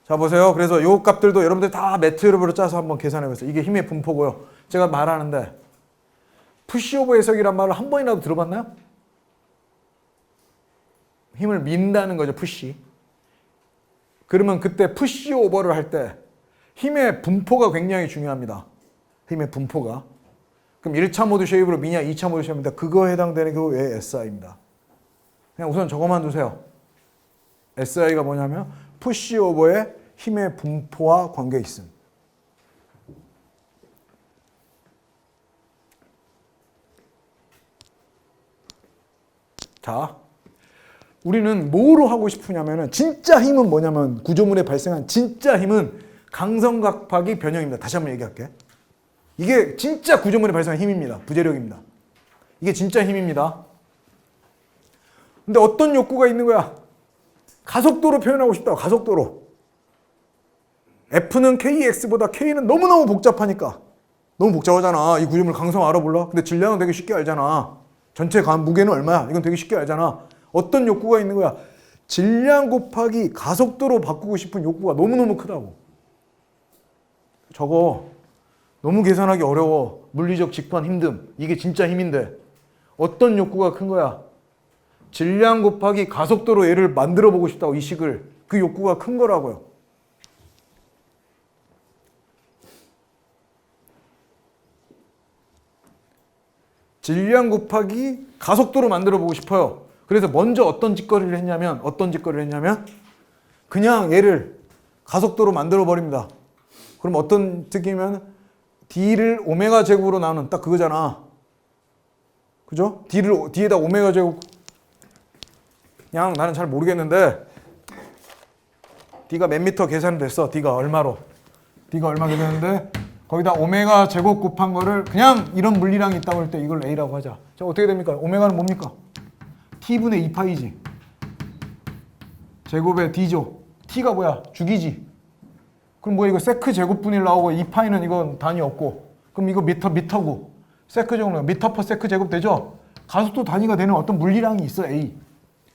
Speaker 1: 자 보세요. 그래서 요 값들도 여러분들 다 매트랩으로 짜서 한번 계산해 보세요. 이게 힘의 분포고요. 제가 말하는데 푸시오버 해석이란 말을 한 번이라도 들어봤나요? 힘을 민다는 거죠. 푸시. 그러면 그때 푸시오버를 할 때 힘의 분포가 굉장히 중요합니다. 힘의 분포가. 그럼 1차 모드 쉐입으로 미냐 2차 모드 쉐입입니다. 그거에 해당되는 게 왜 SI입니다. 그냥 우선 저것만 두세요. SI가 뭐냐면 푸시오버의 힘의 분포와 관계 있음. 자, 우리는 뭐로 하고 싶으냐면은 진짜 힘은 뭐냐면 구조물에 발생한 진짜 힘은 강성각팍이 변형입니다. 다시 한번 얘기할게. 이게 진짜 구조물에 발생한 힘입니다. 부재력입니다. 이게 진짜 힘입니다. 근데 어떤 욕구가 있는 거야? 가속도로 표현하고 싶다고. 가속도로. F는 KX보다 K는 너무너무 복잡하니까. 너무 복잡하잖아. 이 구조물 강성 알아볼라? 근데 질량은 되게 쉽게 알잖아. 전체 무게는 얼마야? 이건 되게 쉽게 알잖아. 어떤 욕구가 있는 거야? 질량 곱하기 가속도로 바꾸고 싶은 욕구가 너무너무 크다고. 저거 너무 계산하기 어려워. 물리적 직관 힘듦. 이게 진짜 힘인데 어떤 욕구가 큰 거야? 질량 곱하기 가속도로 얘를 만들어 보고 싶다고, 이 식을. 그 욕구가 큰 거라고요. 질량 곱하기 가속도로 만들어 보고 싶어요. 그래서 먼저 어떤 짓거리를 했냐면 그냥 얘를 가속도로 만들어 버립니다. 그럼 어떤 뜻이면 D를 오메가 제곱으로 나누는 딱 그거잖아. 그죠? D에다 오메가 제곱. 그냥 나는 잘 모르겠는데 D가 몇 미터 계산됐어. D가 얼마 계산했는데 거기다 오메가 제곱 곱한 거를 그냥 이런 물리량이 있다고 할 때 이걸 A라고 하자. 자, 어떻게 됩니까? 오메가는 뭡니까? T분의 2파이지. 제곱의 D죠. T가 뭐야? 주기지. 그럼 뭐 이거 세크 제곱분일 나오고 2파이는 이건 단위 없고, 그럼 이거 미터고 세크 제곱, 미터 퍼 세크 제곱 되죠? 가속도 단위가 되는 어떤 물리량이 있어, A.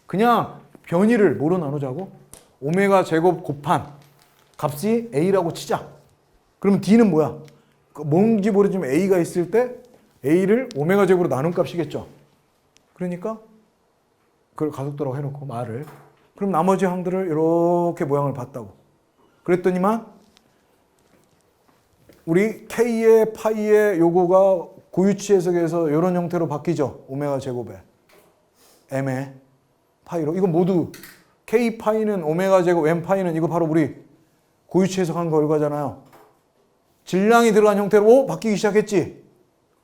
Speaker 1: 그냥 변이를 뭐로 나누자고? 오메가 제곱 곱한 값이 A라고 치자. 그러면 D는 뭐야? 뭔지 모르지만 A가 있을 때 A를 오메가 제곱으로 나눈 값이겠죠. 그러니까 그걸 가속도라고 해놓고 말을. 그럼 나머지 항들을 이렇게 모양을 봤다고. 그랬더니만 우리 K의 파이의 요거가 고유치 해석에서 이런 형태로 바뀌죠. 오메가 제곱에 M의 파이로. 이건 모두 K 파이는 오메가 제곱, M 파이는 이거 바로 우리 고유치 해석한 결과잖아요. 질량이 들어간 형태로 바뀌기 시작했지.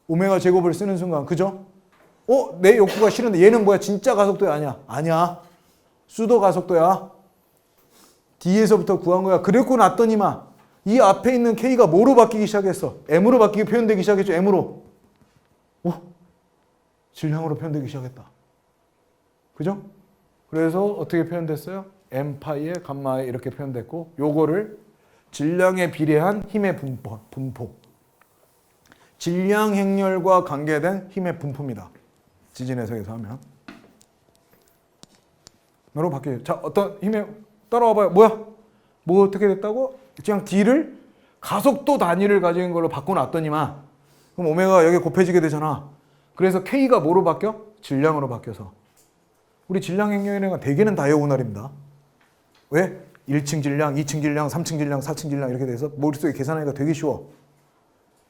Speaker 1: 오메가 제곱을 쓰는 순간. 그죠? 내 욕구가 싫은데 얘는 뭐야? 진짜 가속도야? 아니야. 수도 가속도야. D에서부터 구한 거야. 그랬고 났더니만 이 앞에 있는 K가 뭐로 바뀌기 시작했어? M으로 바뀌기 표현되기 시작했죠. M으로. 질량으로 표현되기 시작했다. 그죠? 그래서 어떻게 표현됐어요? M 파이에 감마에 이렇게 표현됐고, 요거를 질량에 비례한 힘의 분포. 질량 행렬과 관계된 힘의 분포입니다. 지진 해석에서 하면. 뭐로 바뀌어요? 자, 어떤 힘의 따라와봐요. 뭐야? 뭐 어떻게 됐다고? 그냥 D를 가속도 단위를 가진 걸로 바꿔놨더니만, 그럼 오메가가 여기 곱해지게 되잖아. 그래서 K가 뭐로 바뀌어? 질량으로 바뀌어서. 우리 질량 행렬은 대개는 다이아고널입니다. 왜? 1층 질량, 2층 질량, 3층 질량, 4층 질량 이렇게 돼서 머릿속에 계산하기가 되게 쉬워.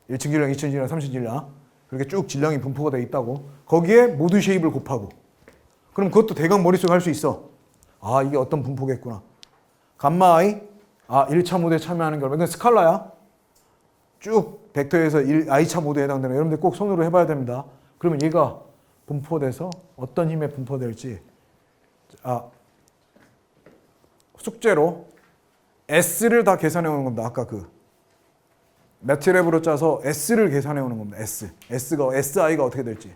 Speaker 1: 1층 질량, 2층 질량, 3층 질량 그렇게 쭉 질량이 분포가 되어 있다고. 거기에 모두 쉐입을 곱하고. 그럼 그것도 대강 머릿속에 할 수 있어. 아, 이게 어떤 분포겠구나. 감마 I, 1차 모드에 참여하는 결과. 이건 스칼라야. 쭉 벡터에서 I차 모드에 해당되는. 여러분들 꼭 손으로 해봐야 됩니다. 그러면 얘가 분포돼서 어떤 힘에 분포될지. 숙제로 S를 다 계산해 오는 겁니다. 아까 그 매트랩으로 짜서 S를 계산해 오는 겁니다. SI가 어떻게 될지.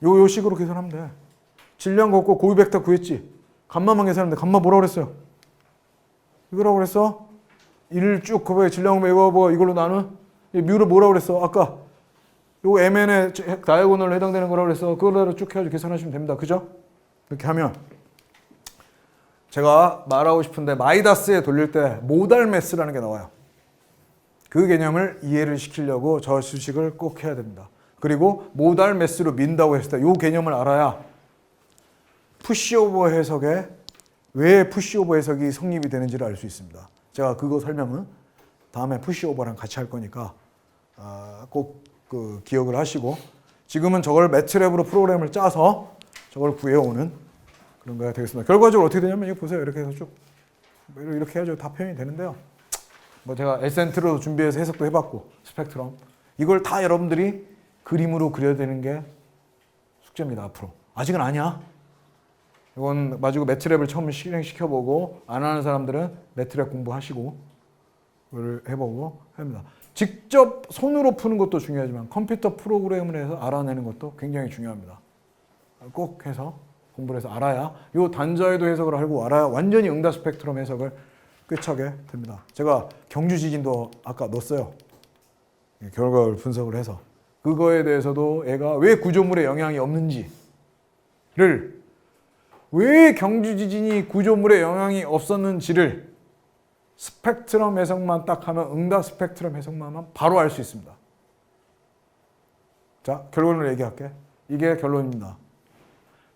Speaker 1: 요 식으로 계산하면 돼. 질량 걷고 고유 벡터 구했지. 감마만 계산하는데 감마 뭐라고 그랬어요? 이거라고 그랬어? 1을 쭉 곱해 질량 이거 이걸로 나눈 뮤를 뭐라고 그랬어? 아까 요거 MN의 다이아고널로 해당되는 거라고 그랬어. 그거로 쭉 해가지고 계산하시면 됩니다. 그죠? 이렇게 하면 제가 말하고 싶은데 마이다스에 돌릴 때 모달 매스라는 게 나와요. 그 개념을 이해를 시키려고 저 수식을 꼭 해야 됩니다. 그리고 모달 매스로 민다고 했을 때 이 개념을 알아야 푸시오버 해석에 왜 푸시오버 해석이 성립이 되는지를 알 수 있습니다. 제가 그거 설명은 다음에 푸시오버랑 같이 할 거니까 꼭 그 기억을 하시고, 지금은 저걸 매트랩으로 프로그램을 짜서 저걸 구해오는 그런 거가 되겠습니다. 결과적으로 어떻게 되냐면 이거 보세요. 이렇게 해서 쭉 이렇게 해가지고 다 표현이 되는데요. 뭐 제가 에센트로 준비해서 해석도 해봤고 스펙트럼 이걸 다 여러분들이 그림으로 그려야 되는 게 숙제입니다. 앞으로 아직은 아니야. 이건 가지고 매트랩을 처음 실행시켜보고 안 하는 사람들은 매트랩 공부하시고 그걸 해보고 합니다. 직접 손으로 푸는 것도 중요하지만 컴퓨터 프로그램을 해서 알아내는 것도 굉장히 중요합니다. 꼭 해서 공부를 해서 알아야 이 단자에도 해석을 알고 알아야 완전히 응답 스펙트럼 해석을 꿰차게 됩니다. 제가 경주 지진도 아까 넣었어요. 결과를 분석을 해서 그거에 대해서도 얘가 왜 구조물에 영향이 없는지를, 왜 경주 지진이 구조물에 영향이 없었는지를 스펙트럼 해석만 딱 하면 응답 스펙트럼 해석만 하면 바로 알 수 있습니다. 자, 결론을 얘기할게. 이게 결론입니다.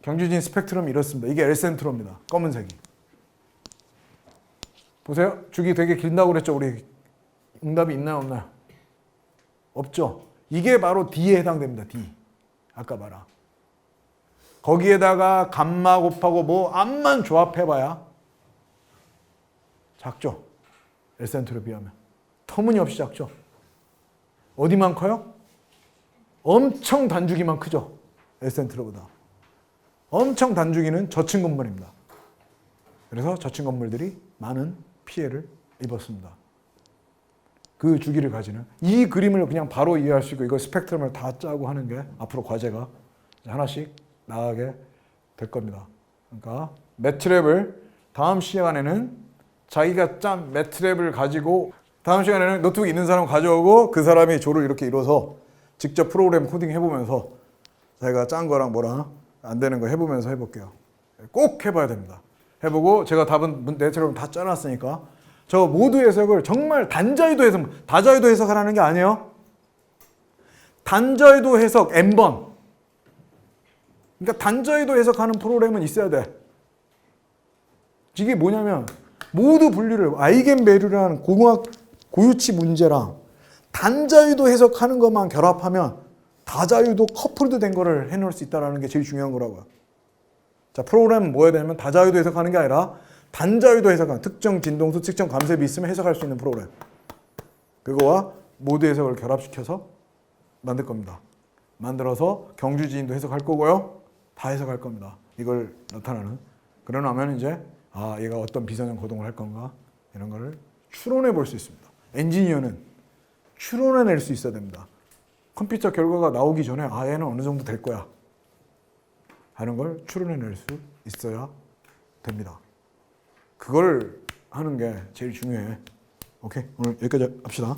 Speaker 1: 경주진 스펙트럼이 이렇습니다. 이게 엘센트로입니다. 검은색이. 보세요. 줄기 되게 길다고 그랬죠. 우리 응답이 있나요, 없나요? 없죠. 이게 바로 D에 해당됩니다. D. 아까 말한. 거기에다가 감마 곱하고 뭐 암만 조합해봐야 작죠. 엘센트로 비하면. 터무니없이 작죠. 어디만 커요? 엄청 단주기만 크죠. 엘센트로보다. 엄청 단주기는 저층 건물입니다. 그래서 저층 건물들이 많은 피해를 입었습니다. 그 주기를 가지는 이 그림을 그냥 바로 이해할 수 있고 이거 스펙트럼을 다 짜고 하는 게 앞으로 과제가 하나씩 나가게 될 겁니다. 그러니까 매트랩을 다음 시간에는 자기가 짠 매트랩을 가지고 다음 시간에는 노트북 있는 사람 가져오고 그 사람이 조를 이렇게 이뤄서 직접 프로그램 코딩 해보면서 자기가 짠 거랑 뭐랑 안 되는 거 해보면서 해볼게요. 꼭 해봐야 됩니다. 해보고 제가 답은 매트랩을 다 짜놨으니까 저 모두 해석을 정말 단자유도 해석, 다자유도 해석하라는 게 아니에요. 단자유도 해석 N번. 그러니까 단자유도 해석하는 프로그램은 있어야 돼. 이게 뭐냐면 모두 분류를 아이겐밸류라는 공학 고유치 문제랑 단자유도 해석하는 것만 결합하면 다자유도 커플드 된 거를 해놓을 수 있다는 게 제일 중요한 거라고요. 자, 프로그램은 뭐 해야 되냐면 다자유도 해석하는 게 아니라 단자유도 해석하는 특정 진동수, 특정 감셉이 있으면 해석할 수 있는 프로그램. 그거와 모드 해석을 결합시켜서 만들 겁니다. 만들어서 경주지인도 해석할 거고요. 다 해석할 겁니다. 이걸 나타나는. 그러나면 이제 얘가 어떤 비선형 거동을 할 건가 이런 거를 추론해 볼 수 있습니다. 엔지니어는 추론해낼 수 있어야 됩니다. 컴퓨터 결과가 나오기 전에 얘는 어느 정도 될 거야 하는 걸 추론해낼 수 있어야 됩니다. 그걸 하는 게 제일 중요해. 오케이, 오늘 여기까지 합시다.